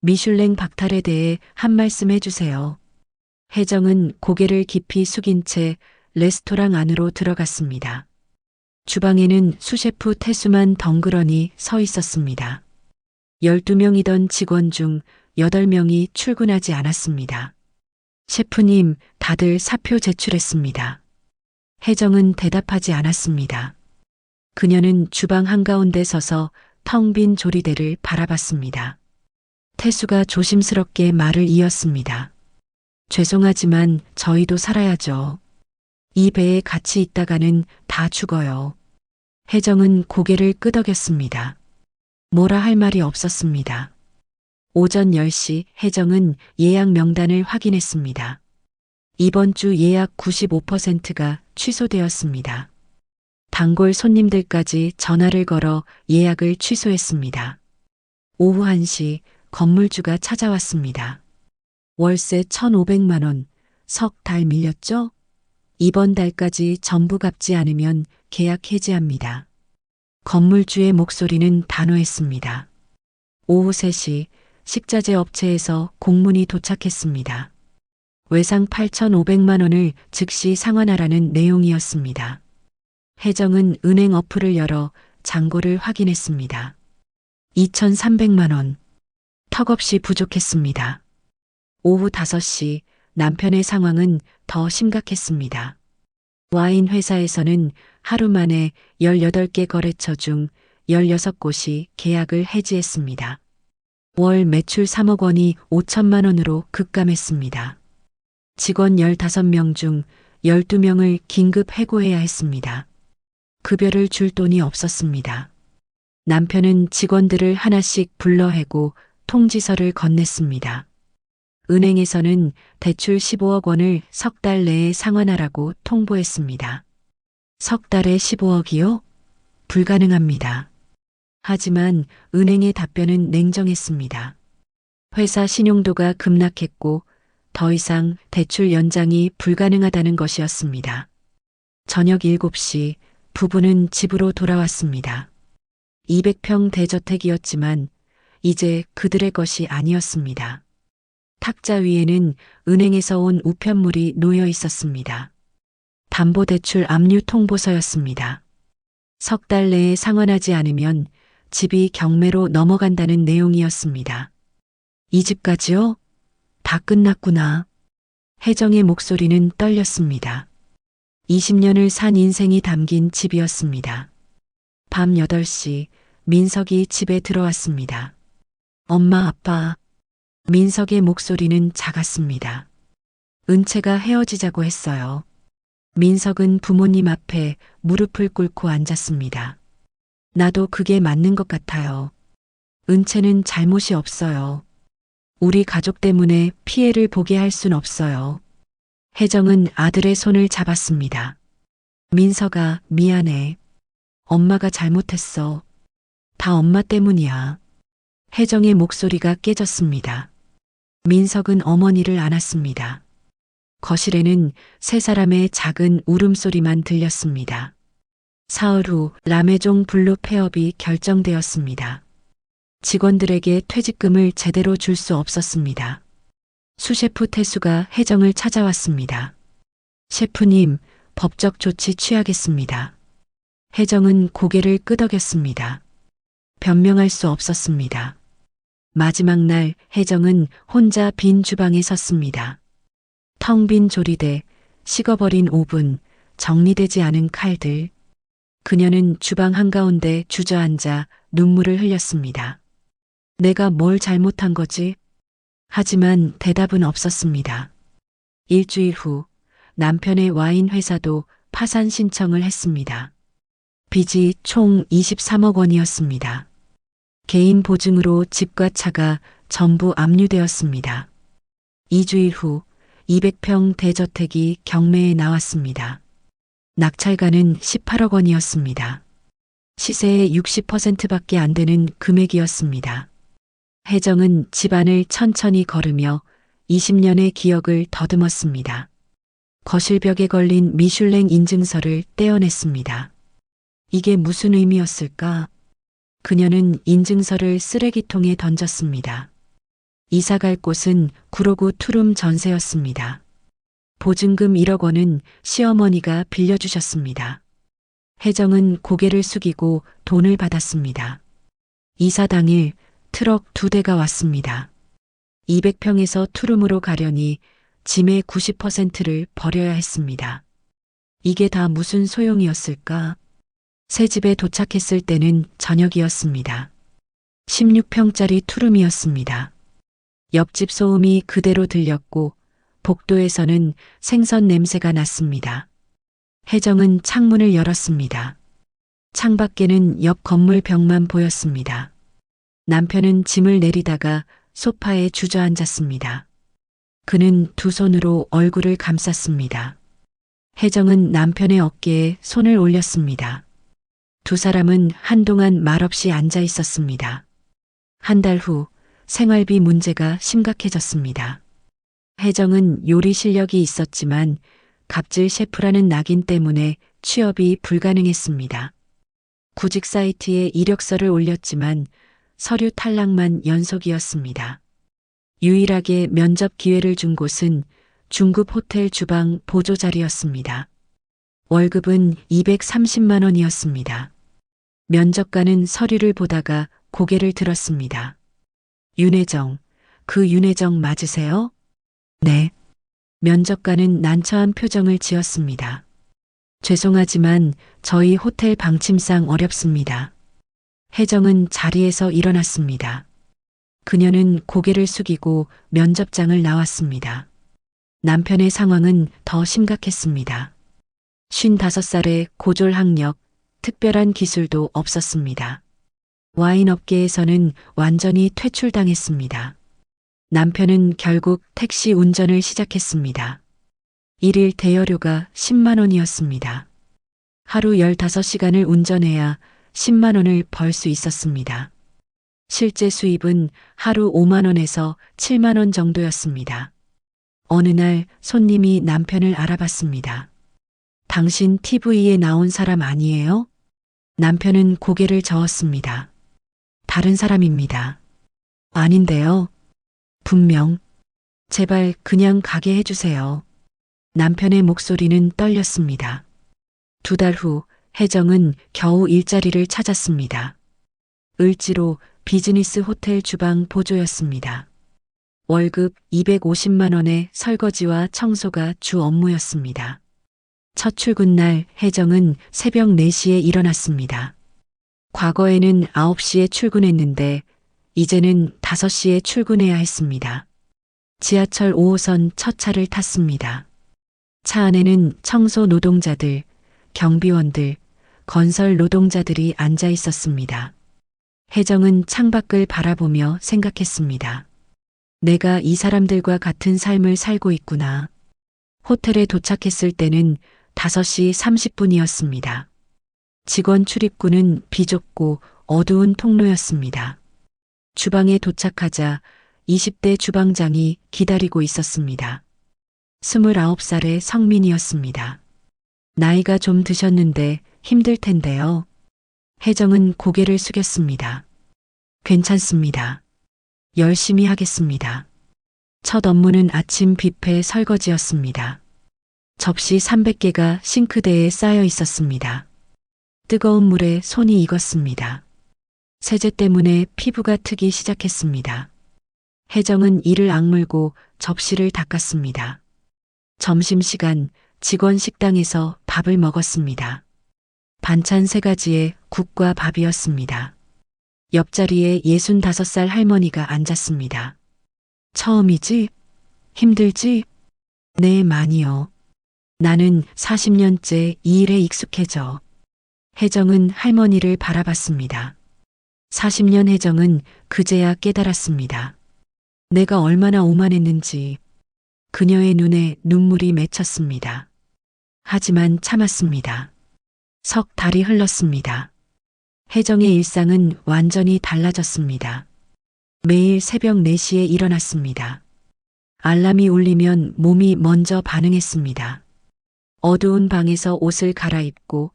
미슐랭 박탈에 대해 한 말씀 해주세요. 혜정은 고개를 깊이 숙인 채 레스토랑 안으로 들어갔습니다. 주방에는 수셰프 태수만 덩그러니 서 있었습니다. 12명이던 직원 중 8명이 출근하지 않았습니다. 셰프님, 다들 사표 제출했습니다. 혜정은 대답하지 않았습니다. 그녀는 주방 한가운데 서서 텅 빈 조리대를 바라봤습니다. 태수가 조심스럽게 말을 이었습니다. 죄송하지만 저희도 살아야죠. 이 배에 같이 있다가는 다 죽어요. 혜정은 고개를 끄덕였습니다. 뭐라 할 말이 없었습니다. 오전 10시 혜정은 예약 명단을 확인했습니다. 이번 주 예약 95%가 취소되었습니다. 단골 손님들까지 전화를 걸어 예약을 취소했습니다. 오후 1시 건물주가 찾아왔습니다. 월세 1,500만 원, 석 달 밀렸죠? 이번 달까지 전부 갚지 않으면 계약 해지합니다. 건물주의 목소리는 단호했습니다. 오후 3시 식자재 업체에서 공문이 도착했습니다. 외상 8,500만 원을 즉시 상환하라는 내용이었습니다. 혜정은 은행 어플을 열어 잔고를 확인했습니다. 2,300만 원. 턱없이 부족했습니다. 오후 5시 남편의 상황은 더 심각했습니다. 와인 회사에서는 하루 만에 18개 거래처 중 16곳이 계약을 해지했습니다. 월 매출 3억 원이 5천만 원으로 급감했습니다. 직원 15명 중 12명을 긴급 해고해야 했습니다. 급여를 줄 돈이 없었습니다. 남편은 직원들을 하나씩 불러 해고 통지서를 건넸습니다. 은행에서는 대출 15억 원을 석 달 내에 상환하라고 통보했습니다. 석 달에 15억이요? 불가능합니다. 하지만 은행의 답변은 냉정했습니다. 회사 신용도가 급락했고 더 이상 대출 연장이 불가능하다는 것이었습니다. 저녁 7시 부부는 집으로 돌아왔습니다. 200평 대저택이었지만 이제 그들의 것이 아니었습니다. 탁자 위에는 은행에서 온 우편물이 놓여 있었습니다. 담보대출 압류 통보서였습니다. 석 달 내에 상환하지 않으면 집이 경매로 넘어간다는 내용이었습니다. 이 집까지요? 다 끝났구나. 혜정의 목소리는 떨렸습니다. 20년을 산 인생이 담긴 집이었습니다. 밤 8시 민석이 집에 들어왔습니다. 엄마, 아빠. 민석의 목소리는 작았습니다. 은채가 헤어지자고 했어요. 민석은 부모님 앞에 무릎을 꿇고 앉았습니다. 나도 그게 맞는 것 같아요. 은채는 잘못이 없어요. 우리 가족 때문에 피해를 보게 할 순 없어요. 혜정은 아들의 손을 잡았습니다. 민석아, 미안해. 엄마가 잘못했어. 다 엄마 때문이야. 혜정의 목소리가 깨졌습니다. 민석은 어머니를 안았습니다. 거실에는 세 사람의 작은 울음소리만 들렸습니다. 사흘 후 라메종 블루 폐업이 결정되었습니다. 직원들에게 퇴직금을 제대로 줄 수 없었습니다. 수셰프 태수가 혜정을 찾아왔습니다. 셰프님, 법적 조치 취하겠습니다. 혜정은 고개를 끄덕였습니다. 변명할 수 없었습니다. 마지막 날 혜정은 혼자 빈 주방에 섰습니다. 텅 빈 조리대, 식어버린 오븐, 정리되지 않은 칼들. 그녀는 주방 한가운데 주저앉아 눈물을 흘렸습니다. 내가 뭘 잘못한 거지? 하지만 대답은 없었습니다. 일주일 후 남편의 와인 회사도 파산 신청을 했습니다. 빚이 총 23억 원이었습니다. 개인 보증으로 집과 차가 전부 압류되었습니다. 2주일 후 200평 대저택이 경매에 나왔습니다. 낙찰가는 18억 원이었습니다. 시세의 60%밖에 안 되는 금액이었습니다. 혜정은 집안을 천천히 걸으며 20년의 기억을 더듬었습니다. 거실벽에 걸린 미슐랭 인증서를 떼어냈습니다. 이게 무슨 의미였을까? 그녀는 인증서를 쓰레기통에 던졌습니다. 이사갈 곳은 구로구 투룸 전세였습니다. 보증금 1억 원은 시어머니가 빌려주셨습니다. 혜정은 고개를 숙이고 돈을 받았습니다. 이사 당일 트럭 2대가 왔습니다. 200평에서 투룸으로 가려니 짐의 90%를 버려야 했습니다. 이게 다 무슨 소용이었을까? 새 집에 도착했을 때는 저녁이었습니다. 16평짜리 투룸이었습니다. 옆집 소음이 그대로 들렸고 복도에서는 생선 냄새가 났습니다. 혜정은 창문을 열었습니다. 창밖에는 옆 건물 벽만 보였습니다. 남편은 짐을 내리다가 소파에 주저앉았습니다. 그는 두 손으로 얼굴을 감쌌습니다. 혜정은 남편의 어깨에 손을 올렸습니다. 두 사람은 한동안 말없이 앉아 있었습니다. 한 달 후 생활비 문제가 심각해졌습니다. 혜정은 요리 실력이 있었지만 갑질 셰프라는 낙인 때문에 취업이 불가능했습니다. 구직 사이트에 이력서를 올렸지만 서류 탈락만 연속이었습니다. 유일하게 면접 기회를 준 곳은 중급 호텔 주방 보조 자리였습니다. 월급은 230만 원이었습니다. 면접관은 서류를 보다가 고개를 들었습니다. 윤혜정, 그 윤혜정 맞으세요? 네. 면접관은 난처한 표정을 지었습니다. 죄송하지만 저희 호텔 방침상 어렵습니다. 혜정은 자리에서 일어났습니다. 그녀는 고개를 숙이고 면접장을 나왔습니다. 남편의 상황은 더 심각했습니다. 55살에 고졸 학력, 특별한 기술도 없었습니다. 와인 업계에서는 완전히 퇴출당했습니다. 남편은 결국 택시 운전을 시작했습니다. 일일 대여료가 10만 원이었습니다. 하루 15시간을 운전해야 10만 원을 벌 수 있었습니다. 실제 수입은 하루 5만 원에서 7만 원 정도였습니다. 어느 날 손님이 남편을 알아봤습니다. 당신 TV에 나온 사람 아니에요? 남편은 고개를 저었습니다. 다른 사람입니다. 아닌데요. 분명. 제발 그냥 가게 해주세요. 남편의 목소리는 떨렸습니다. 2달 후 혜정은 겨우 일자리를 찾았습니다. 을지로 비즈니스 호텔 주방 보조였습니다. 월급 250만 원의 설거지와 청소가 주 업무였습니다. 첫 출근 날 혜정은 새벽 4시에 일어났습니다. 과거에는 9시에 출근했는데 이제는 5시에 출근해야 했습니다. 지하철 5호선 첫 차를 탔습니다. 차 안에는 청소 노동자들, 경비원들, 건설 노동자들이 앉아 있었습니다. 혜정은 창밖을 바라보며 생각했습니다. 내가 이 사람들과 같은 삶을 살고 있구나. 호텔에 도착했을 때는 5시 30분이었습니다. 직원 출입구는 비좁고 어두운 통로였습니다. 주방에 도착하자 20대 주방장이 기다리고 있었습니다. 29살의 성민이었습니다. 나이가 좀 드셨는데 힘들 텐데요. 혜정은 고개를 숙였습니다. 괜찮습니다. 열심히 하겠습니다. 첫 업무는 아침 뷔페 설거지였습니다. 접시 300개가 싱크대에 쌓여 있었습니다. 뜨거운 물에 손이 익었습니다. 세제 때문에 피부가 트기 시작했습니다. 혜정은 이를 악물고 접시를 닦았습니다. 점심시간 직원 식당에서 밥을 먹었습니다. 반찬 3가지에 국과 밥이었습니다. 옆자리에 65살 할머니가 앉았습니다. 처음이지? 힘들지? 네, 많이요. 나는 40년째 이 일에 익숙해져. 혜정은 할머니를 바라봤습니다. 40년 혜정은 그제야 깨달았습니다. 내가 얼마나 오만했는지. 그녀의 눈에 눈물이 맺혔습니다. 하지만 참았습니다. 석 달이 흘렀습니다. 혜정의 일상은 완전히 달라졌습니다. 매일 새벽 4시에 일어났습니다. 알람이 울리면 몸이 먼저 반응했습니다. 어두운 방에서 옷을 갈아입고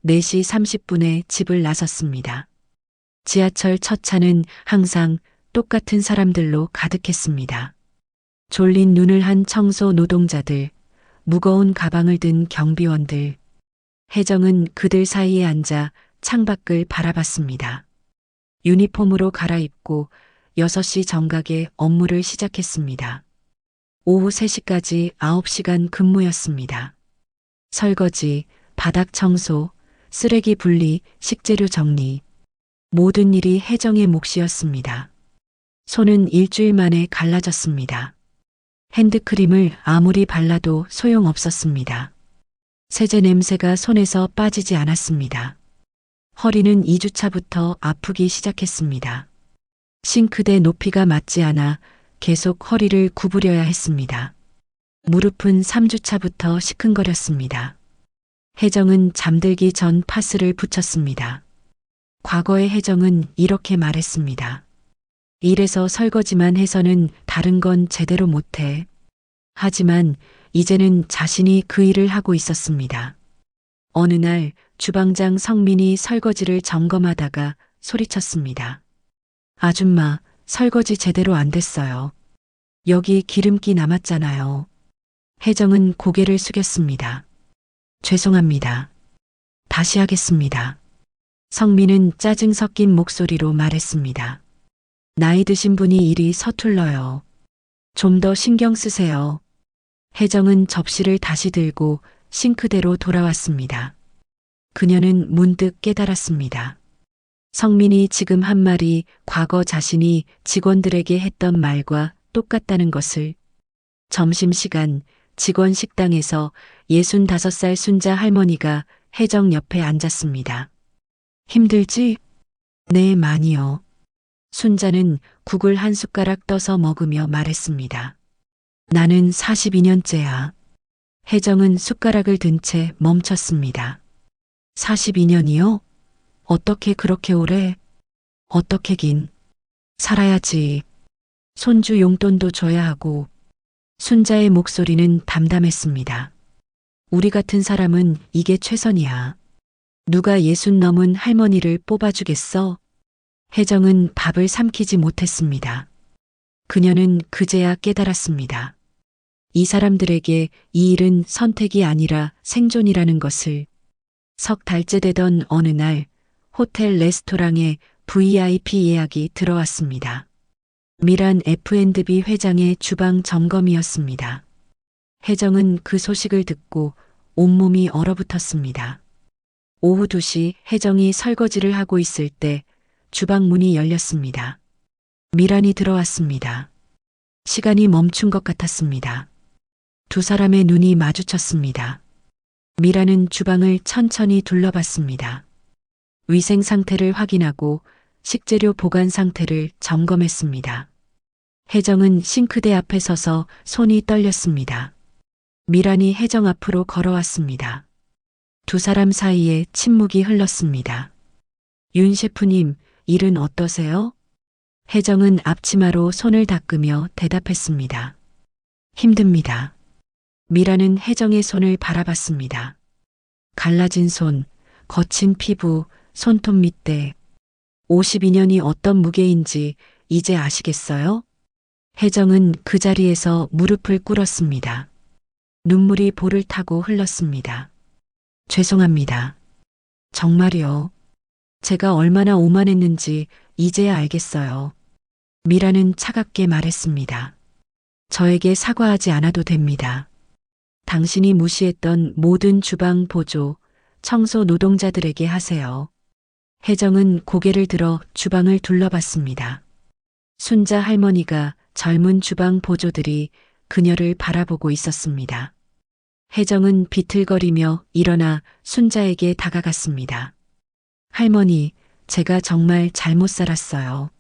4시 30분에 집을 나섰습니다. 지하철 첫 차는 항상 똑같은 사람들로 가득했습니다. 졸린 눈을 한 청소 노동자들, 무거운 가방을 든 경비원들. 혜정은 그들 사이에 앉아 창밖을 바라봤습니다. 유니폼으로 갈아입고 6시 정각에 업무를 시작했습니다. 오후 3시까지 9시간 근무였습니다. 설거지, 바닥 청소, 쓰레기 분리, 식재료 정리. 모든 일이 혜정의 몫이었습니다. 손은 일주일 만에 갈라졌습니다. 핸드크림을 아무리 발라도 소용없었습니다. 세제 냄새가 손에서 빠지지 않았습니다. 허리는 2주차부터 아프기 시작했습니다. 싱크대 높이가 맞지 않아 계속 허리를 구부려야 했습니다. 무릎은 3주차부터 시큰거렸습니다. 혜정은 잠들기 전 파스를 붙였습니다. 과거의 혜정은 이렇게 말했습니다. 일에서 설거지만 해서는 다른 건 제대로 못해. 하지만 이제는 자신이 그 일을 하고 있었습니다. 어느 날 주방장 성민이 설거지를 점검하다가 소리쳤습니다. 아줌마, 설거지 제대로 안 됐어요. 여기 기름기 남았잖아요. 혜정은 고개를 숙였습니다. 죄송합니다. 다시 하겠습니다. 성민은 짜증 섞인 목소리로 말했습니다. 나이 드신 분이 일이 서툴러요. 좀 더 신경 쓰세요. 혜정은 접시를 다시 들고 싱크대로 돌아왔습니다. 그녀는 문득 깨달았습니다. 성민이 지금 한 말이 과거 자신이 직원들에게 했던 말과 똑같다는 것을. 점심시간 직원 식당에서 65살 순자 할머니가 혜정 옆에 앉았습니다. 힘들지? 네, 많이요. 순자는 국을 한 숟가락 떠서 먹으며 말했습니다. 나는 42년째야. 혜정은 숟가락을 든 채 멈췄습니다. 42년이요? 어떻게 그렇게 오래? 어떻게긴. 살아야지. 손주 용돈도 줘야 하고. 순자의 목소리는 담담했습니다. 우리 같은 사람은 이게 최선이야. 누가 60 넘은 할머니를 뽑아주겠어? 혜정은 밥을 삼키지 못했습니다. 그녀는 그제야 깨달았습니다. 이 사람들에게 이 일은 선택이 아니라 생존이라는 것을. 석 달째 되던 어느 날 호텔 레스토랑에 VIP 예약이 들어왔습니다. 미란 F&B 회장의 주방 점검이었습니다. 혜정은 그 소식을 듣고 온몸이 얼어붙었습니다. 오후 2시 혜정이 설거지를 하고 있을 때 주방 문이 열렸습니다. 미란이 들어왔습니다. 시간이 멈춘 것 같았습니다. 두 사람의 눈이 마주쳤습니다. 미란은 주방을 천천히 둘러봤습니다. 위생 상태를 확인하고 식재료 보관 상태를 점검했습니다. 혜정은 싱크대 앞에 서서 손이 떨렸습니다. 미란이 혜정 앞으로 걸어왔습니다. 두 사람 사이에 침묵이 흘렀습니다. 윤 셰프님, 일은 어떠세요? 혜정은 앞치마로 손을 닦으며 대답했습니다. 힘듭니다. 미라는 혜정의 손을 바라봤습니다. 갈라진 손, 거친 피부, 손톱 밑대. 52년이 어떤 무게인지 이제 아시겠어요? 혜정은 그 자리에서 무릎을 꿇었습니다. 눈물이 볼을 타고 흘렀습니다. 죄송합니다. 정말이요. 제가 얼마나 오만했는지 이제야 알겠어요. 미라는 차갑게 말했습니다. 저에게 사과하지 않아도 됩니다. 당신이 무시했던 모든 주방 보조, 청소 노동자들에게 하세요. 혜정은 고개를 들어 주방을 둘러봤습니다. 순자 할머니가 젊은 주방 보조들이 그녀를 바라보고 있었습니다. 혜정은 비틀거리며 일어나 순자에게 다가갔습니다. 할머니, 제가 정말 잘못 살았어요.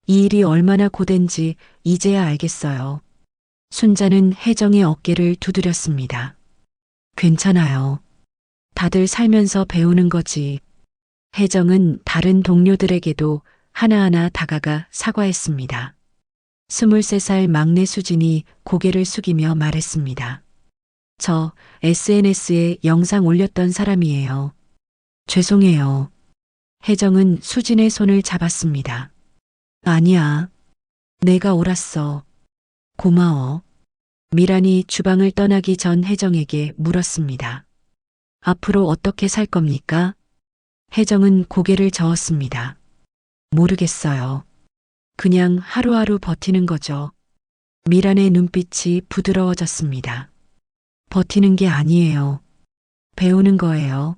이 일이 얼마나 고된지 이제야 알겠어요. 순자는 혜정의 어깨를 두드렸습니다. 괜찮아요. 다들 살면서 배우는 거지. 혜정은 다른 동료들에게도 하나하나 다가가 사과했습니다. 23살 막내 수진이 고개를 숙이며 말했습니다. 저 SNS에 영상 올렸던 사람이에요. 죄송해요. 혜정은 수진의 손을 잡았습니다. 아니야. 내가 옳았어. 고마워. 미란이 주방을 떠나기 전 혜정에게 물었습니다. 앞으로 어떻게 살 겁니까? 혜정은 고개를 저었습니다. 모르겠어요. 그냥 하루하루 버티는 거죠. 미란의 눈빛이 부드러워졌습니다. 버티는 게 아니에요. 배우는 거예요.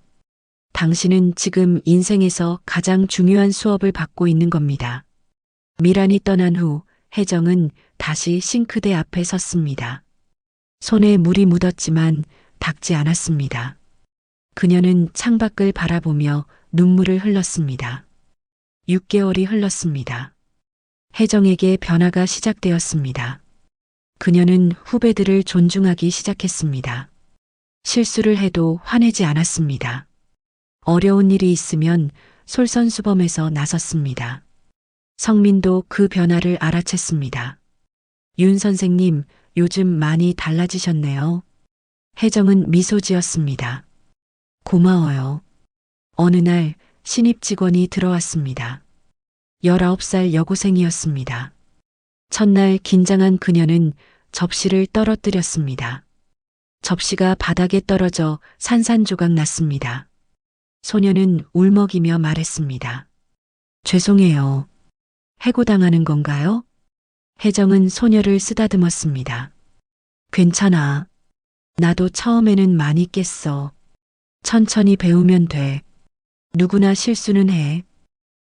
당신은 지금 인생에서 가장 중요한 수업을 받고 있는 겁니다. 미란이 떠난 후 혜정은 다시 싱크대 앞에 섰습니다. 손에 물이 묻었지만 닦지 않았습니다. 그녀는 창밖을 바라보며 눈물을 흘렸습니다. 6개월이 흘렀습니다. 혜정에게 변화가 시작되었습니다. 그녀는 후배들을 존중하기 시작했습니다. 실수를 해도 화내지 않았습니다. 어려운 일이 있으면 솔선수범해서 나섰습니다. 성민도 그 변화를 알아챘습니다. 윤 선생님, 요즘 많이 달라지셨네요. 혜정은 미소 지었습니다. 고마워요. 어느 날 신입 직원이 들어왔습니다. 19살 여고생이었습니다. 첫날 긴장한 그녀는 접시를 떨어뜨렸습니다. 접시가 바닥에 떨어져 산산조각 났습니다. 소녀는 울먹이며 말했습니다. 죄송해요. 해고당하는 건가요? 혜정은 소녀를 쓰다듬었습니다. 괜찮아. 나도 처음에는 많이 깼어. 천천히 배우면 돼. 누구나 실수는 해.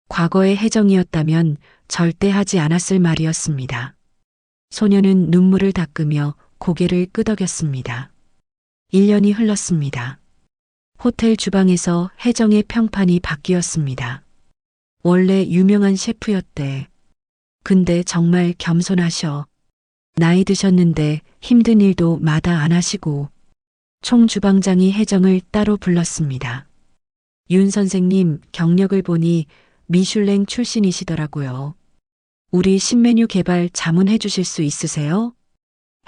과거의 혜정이었다면 절대 하지 않았을 말이었습니다. 소녀는 눈물을 닦으며 고개를 끄덕였습니다. 1년이 흘렀습니다. 호텔 주방에서 혜정의 평판이 바뀌었습니다. 원래 유명한 셰프였대. 근데 정말 겸손하셔. 나이 드셨는데 힘든 일도 마다 안 하시고. 총 주방장이 혜정을 따로 불렀습니다. 윤 선생님 경력을 보니 미슐랭 출신이시더라고요. 우리 신메뉴 개발 자문해 주실 수 있으세요?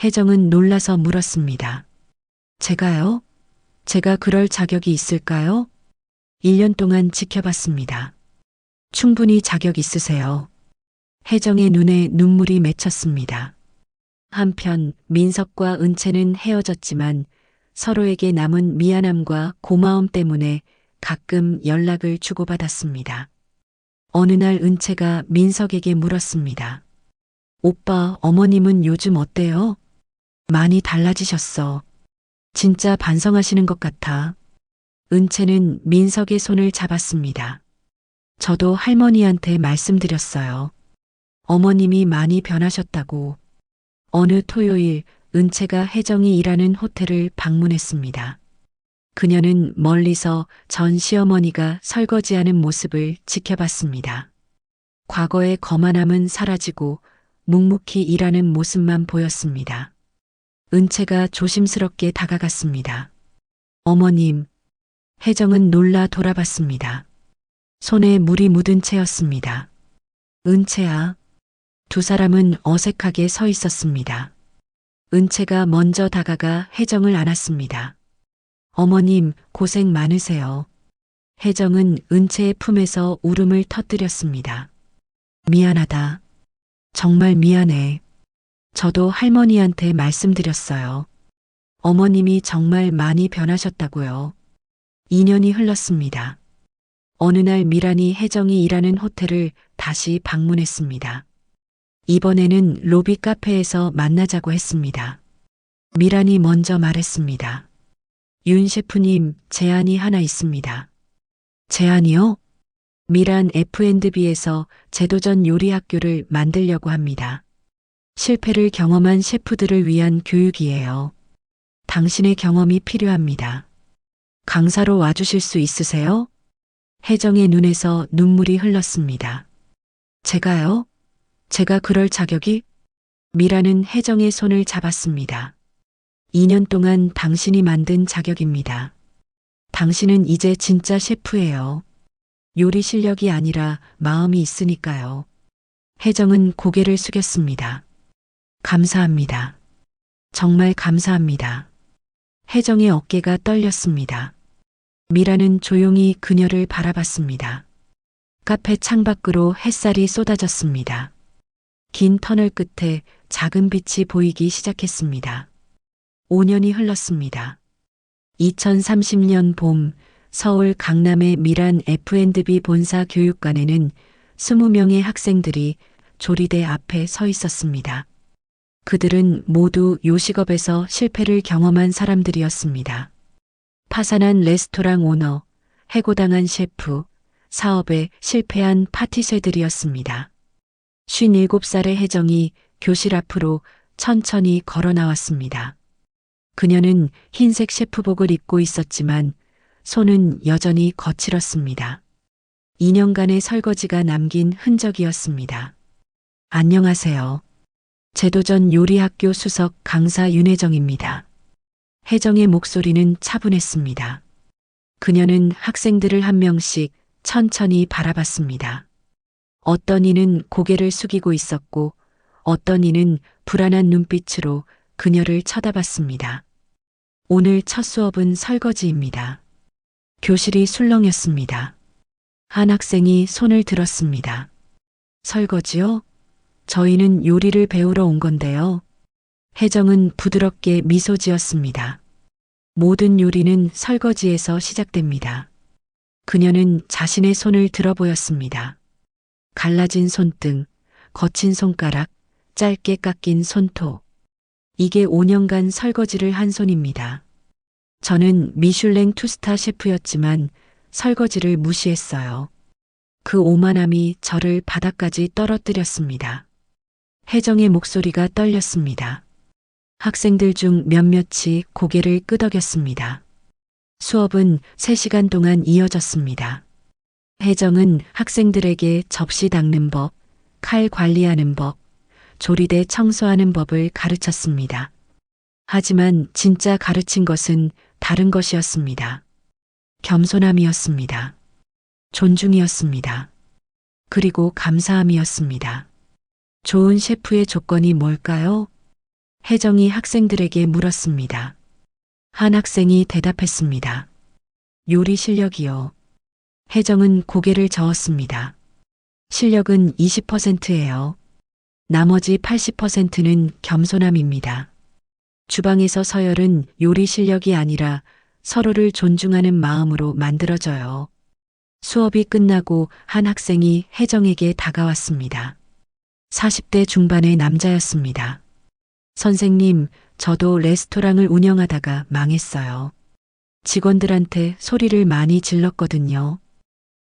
혜정은 놀라서 물었습니다. 제가요? 제가 그럴 자격이 있을까요? 1년 동안 지켜봤습니다. 충분히 자격 있으세요. 혜정의 눈에 눈물이 맺혔습니다. 한편 민석과 은채는 헤어졌지만 서로에게 남은 미안함과 고마움 때문에 가끔 연락을 주고받았습니다. 어느 날 은채가 민석에게 물었습니다. 오빠, 어머님은 요즘 어때요? 많이 달라지셨어. 진짜 반성하시는 것 같아. 은채는 민석의 손을 잡았습니다. 저도 할머니한테 말씀드렸어요. 어머님이 많이 변하셨다고. 어느 토요일 은채가 혜정이 일하는 호텔을 방문했습니다. 그녀는 멀리서 전 시어머니가 설거지하는 모습을 지켜봤습니다. 과거의 거만함은 사라지고 묵묵히 일하는 모습만 보였습니다. 은채가 조심스럽게 다가갔습니다. 어머님, 혜정은 놀라 돌아봤습니다. 손에 물이 묻은 채였습니다. 은채야. 두 사람은 어색하게 서 있었습니다. 은채가 먼저 다가가 혜정을 안았습니다. 어머님, 고생 많으세요. 혜정은 은채의 품에서 울음을 터뜨렸습니다. 미안하다. 정말 미안해. 저도 할머니한테 말씀드렸어요. 어머님이 정말 많이 변하셨다고요. 2년이 흘렀습니다. 어느 날 미란이 혜정이 일하는 호텔을 다시 방문했습니다. 이번에는 로비 카페에서 만나자고 했습니다. 미란이 먼저 말했습니다. 윤 셰프님, 제안이 하나 있습니다. 제안이요? 미란 F&B에서 제도전 요리 학교를 만들려고 합니다. 실패를 경험한 셰프들을 위한 교육이에요. 당신의 경험이 필요합니다. 강사로 와주실 수 있으세요? 혜정의 눈에서 눈물이 흘렀습니다. 제가요? 제가 그럴 자격이? 미라는 혜정의 손을 잡았습니다. 2년 동안 당신이 만든 자격입니다. 당신은 이제 진짜 셰프예요. 요리 실력이 아니라 마음이 있으니까요. 혜정은 고개를 숙였습니다. 감사합니다. 정말 감사합니다. 혜정의 어깨가 떨렸습니다. 미라는 조용히 그녀를 바라봤습니다. 카페 창밖으로 햇살이 쏟아졌습니다. 긴 터널 끝에 작은 빛이 보이기 시작했습니다. 5년이 흘렀습니다. 2030년 봄 서울 강남의 미란 F&B 본사 교육관에는 20명의 학생들이 조리대 앞에 서 있었습니다. 그들은 모두 요식업에서 실패를 경험한 사람들이었습니다. 파산한 레스토랑 오너, 해고당한 셰프, 사업에 실패한 파티셰들이었습니다. 57살의 혜정이 교실 앞으로 천천히 걸어 나왔습니다. 그녀는 흰색 셰프복을 입고 있었지만 손은 여전히 거칠었습니다. 2년간의 설거지가 남긴 흔적이었습니다. 안녕하세요. 제도전 요리학교 수석 강사 윤혜정입니다. 혜정의 목소리는 차분했습니다. 그녀는 학생들을 한 명씩 천천히 바라봤습니다. 어떤 이는 고개를 숙이고 있었고 어떤 이는 불안한 눈빛으로 그녀를 쳐다봤습니다. 오늘 첫 수업은 설거지입니다. 교실이 술렁였습니다. 한 학생이 손을 들었습니다. 설거지요? 저희는 요리를 배우러 온 건데요. 혜정은 부드럽게 미소 지었습니다. 모든 요리는 설거지에서 시작됩니다. 그녀는 자신의 손을 들어 보였습니다. 갈라진 손등, 거친 손가락, 짧게 깎인 손톱. 이게 5년간 설거지를 한 손입니다. 저는 미슐랭 투스타 셰프였지만 설거지를 무시했어요. 그 오만함이 저를 바닥까지 떨어뜨렸습니다. 혜정의 목소리가 떨렸습니다. 학생들 중 몇몇이 고개를 끄덕였습니다. 수업은 3시간 동안 이어졌습니다. 혜정은 학생들에게 접시 닦는 법, 칼 관리하는 법, 조리대 청소하는 법을 가르쳤습니다. 하지만 진짜 가르친 것은 다른 것이었습니다. 겸손함이었습니다. 존중이었습니다. 그리고 감사함이었습니다. 좋은 셰프의 조건이 뭘까요? 혜정이 학생들에게 물었습니다. 한 학생이 대답했습니다. 요리 실력이요. 혜정은 고개를 저었습니다. 실력은 20%예요. 나머지 80%는 겸손함입니다. 주방에서 서열은 요리 실력이 아니라 서로를 존중하는 마음으로 만들어져요. 수업이 끝나고 한 학생이 혜정에게 다가왔습니다. 40대 중반의 남자였습니다. 선생님, 저도 레스토랑을 운영하다가 망했어요. 직원들한테 소리를 많이 질렀거든요.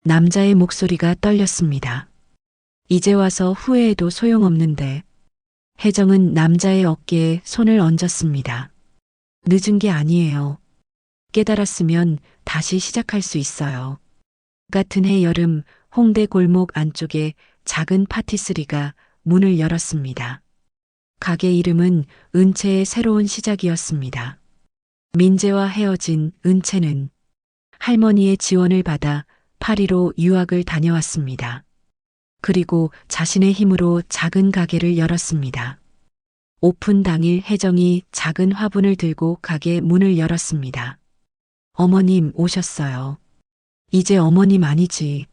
남자의 목소리가 떨렸습니다. 이제 와서 후회해도 소용없는데. 혜정은 남자의 어깨에 손을 얹었습니다. 늦은 게 아니에요. 깨달았으면 다시 시작할 수 있어요. 같은 해 여름 홍대 골목 안쪽에 작은 파티스리가 문을 열었습니다. 가게 이름은 은채의 새로운 시작이었습니다. 민재와 헤어진 은채는 할머니의 지원을 받아 파리로 유학을 다녀왔습니다. 그리고 자신의 힘으로 작은 가게를 열었습니다. 오픈 당일 혜정이 작은 화분을 들고 가게 문을 열었습니다. 어머님 오셨어요. 이제 어머님 아니지.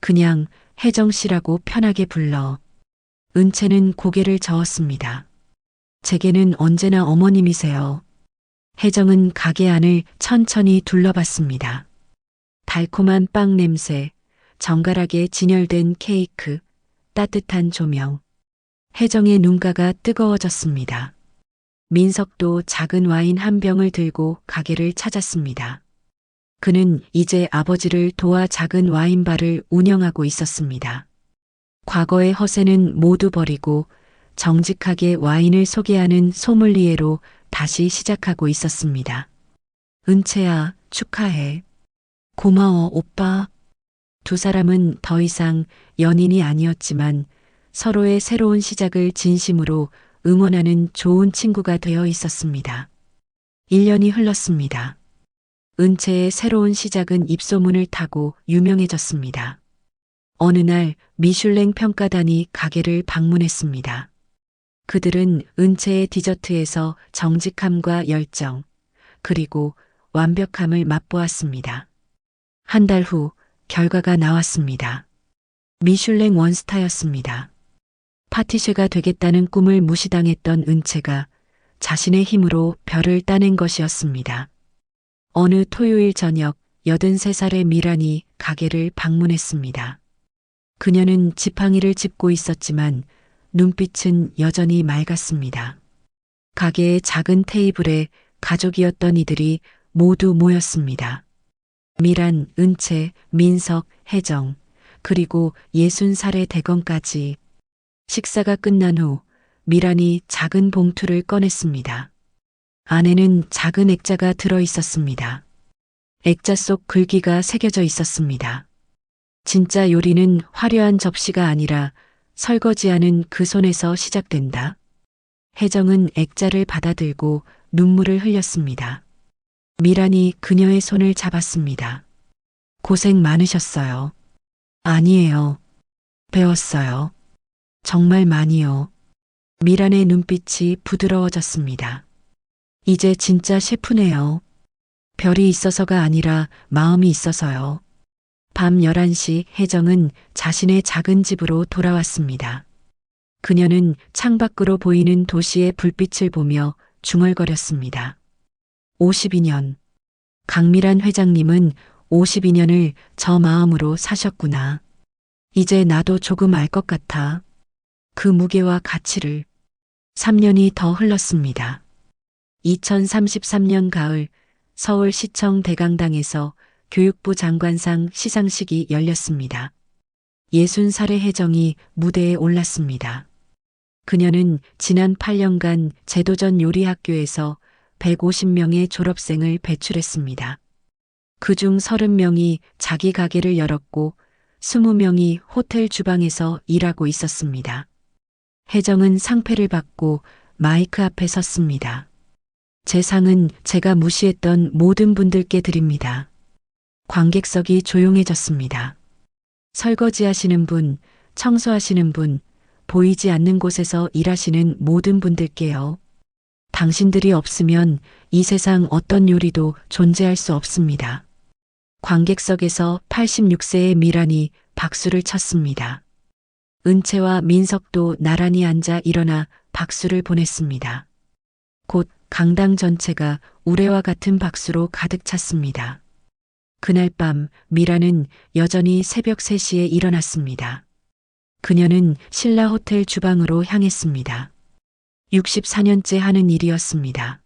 그냥 혜정 씨라고 편하게 불러. 은채는 고개를 저었습니다. 제게는 언제나 어머님이세요. 혜정은 가게 안을 천천히 둘러봤습니다. 달콤한 빵 냄새, 정갈하게 진열된 케이크, 따뜻한 조명. 혜정의 눈가가 뜨거워졌습니다. 민석도 작은 와인 한 병을 들고 가게를 찾았습니다. 그는 이제 아버지를 도와 작은 와인바를 운영하고 있었습니다. 과거의 허세는 모두 버리고 정직하게 와인을 소개하는 소믈리에로 다시 시작하고 있었습니다. 은채야, 축하해. 고마워, 오빠. 두 사람은 더 이상 연인이 아니었지만 서로의 새로운 시작을 진심으로 응원하는 좋은 친구가 되어 있었습니다. 1년이 흘렀습니다. 은채의 새로운 시작은 입소문을 타고 유명해졌습니다. 어느 날 미슐랭 평가단이 가게를 방문했습니다. 그들은 은채의 디저트에서 정직함과 열정, 그리고 완벽함을 맛보았습니다. 한 달 후 결과가 나왔습니다. 미슐랭 원스타였습니다. 파티셰가 되겠다는 꿈을 무시당했던 은채가 자신의 힘으로 별을 따낸 것이었습니다. 어느 토요일 저녁 83살의 미란이 가게를 방문했습니다. 그녀는 지팡이를 짚고 있었지만 눈빛은 여전히 맑았습니다. 가게의 작은 테이블에 가족이었던 이들이 모두 모였습니다. 미란, 은채, 민석, 혜정, 그리고 60살의 대건까지. 식사가 끝난 후 미란이 작은 봉투를 꺼냈습니다. 안에는 작은 액자가 들어 있었습니다. 액자 속 글귀가 새겨져 있었습니다. 진짜 요리는 화려한 접시가 아니라 설거지하는 그 손에서 시작된다. 혜정은 액자를 받아들고 눈물을 흘렸습니다. 미란이 그녀의 손을 잡았습니다. 고생 많으셨어요. 아니에요. 배웠어요. 정말 많이요. 미란의 눈빛이 부드러워졌습니다. 이제 진짜 셰프네요. 별이 있어서가 아니라 마음이 있어서요. 밤 11시 혜정은 자신의 작은 집으로 돌아왔습니다. 그녀는 창밖으로 보이는 도시의 불빛을 보며 중얼거렸습니다. 52년. 강미란 회장님은 52년을 저 마음으로 사셨구나. 이제 나도 조금 알 것 같아. 그 무게와 가치를. 3년이 더 흘렀습니다. 2033년 가을 서울시청 대강당에서 교육부 장관상 시상식이 열렸습니다. 60살의 혜정이 무대에 올랐습니다. 그녀는 지난 8년간 제도전 요리학교에서 150명의 졸업생을 배출했습니다. 그중 30명이 자기 가게를 열었고 20명이 호텔 주방에서 일하고 있었습니다. 혜정은 상패를 받고 마이크 앞에 섰습니다. 제 상은 제가 무시했던 모든 분들께 드립니다. 관객석이 조용해졌습니다. 설거지하시는 분, 청소하시는 분, 보이지 않는 곳에서 일하시는 모든 분들께요. 당신들이 없으면 이 세상 어떤 요리도 존재할 수 없습니다. 관객석에서 86세의 미란이 박수를 쳤습니다. 은채와 민석도 나란히 앉아 일어나 박수를 보냈습니다. 곧 강당 전체가 우레와 같은 박수로 가득 찼습니다. 그날 밤 미라는 여전히 새벽 3시에 일어났습니다. 그녀는 신라 호텔 주방으로 향했습니다. 64년째 하는 일이었습니다.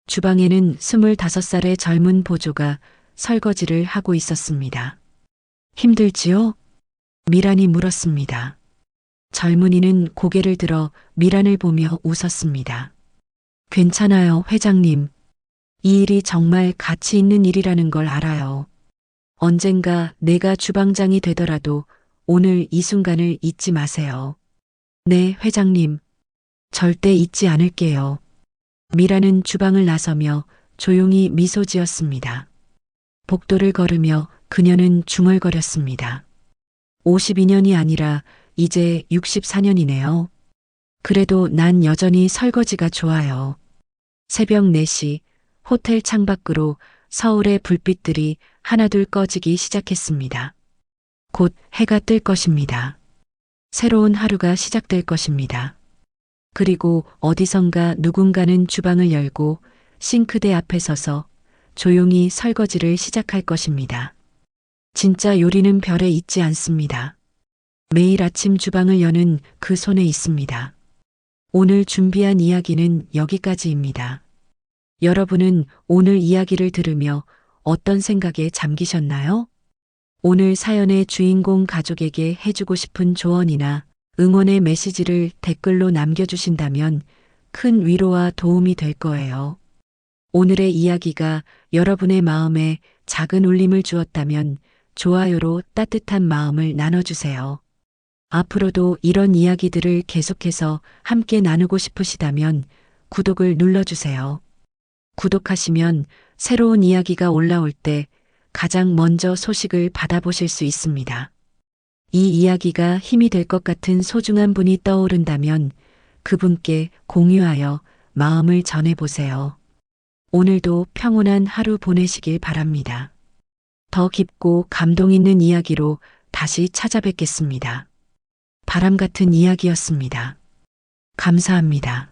주방에는 25살의 젊은 보조가 설거지를 하고 있었습니다. 힘들지요? 미란이 물었습니다. 젊은이는 고개를 들어 미란을 보며 웃었습니다. 괜찮아요, 회장님. 이 일이 정말 가치 있는 일이라는 걸 알아요. 언젠가 내가 주방장이 되더라도 오늘 이 순간을 잊지 마세요. 네, 회장님. 절대 잊지 않을게요. 미라는 주방을 나서며 조용히 미소 지었습니다. 복도를 걸으며 그녀는 중얼거렸습니다. 52년이 아니라 이제 64년이네요. 그래도 난 여전히 설거지가 좋아요. 새벽 4시 호텔 창밖으로 서울의 불빛들이 하나둘 꺼지기 시작했습니다. 곧 해가 뜰 것입니다. 새로운 하루가 시작될 것입니다. 그리고 어디선가 누군가는 주방을 열고 싱크대 앞에 서서 조용히 설거지를 시작할 것입니다. 진짜 요리는 별에 있지 않습니다. 매일 아침 주방을 여는 그 손에 있습니다. 오늘 준비한 이야기는 여기까지입니다. 여러분은 오늘 이야기를 들으며 어떤 생각에 잠기셨나요? 오늘 사연의 주인공 가족에게 해주고 싶은 조언이나 응원의 메시지를 댓글로 남겨주신다면 큰 위로와 도움이 될 거예요. 오늘의 이야기가 여러분의 마음에 작은 울림을 주었다면 좋아요로 따뜻한 마음을 나눠주세요. 앞으로도 이런 이야기들을 계속해서 함께 나누고 싶으시다면 구독을 눌러주세요. 구독하시면 새로운 이야기가 올라올 때 가장 먼저 소식을 받아보실 수 있습니다. 이 이야기가 힘이 될 것 같은 소중한 분이 떠오른다면 그분께 공유하여 마음을 전해보세요. 오늘도 평온한 하루 보내시길 바랍니다. 더 깊고 감동 있는 이야기로 다시 찾아뵙겠습니다. 바람 같은 이야기였습니다. 감사합니다.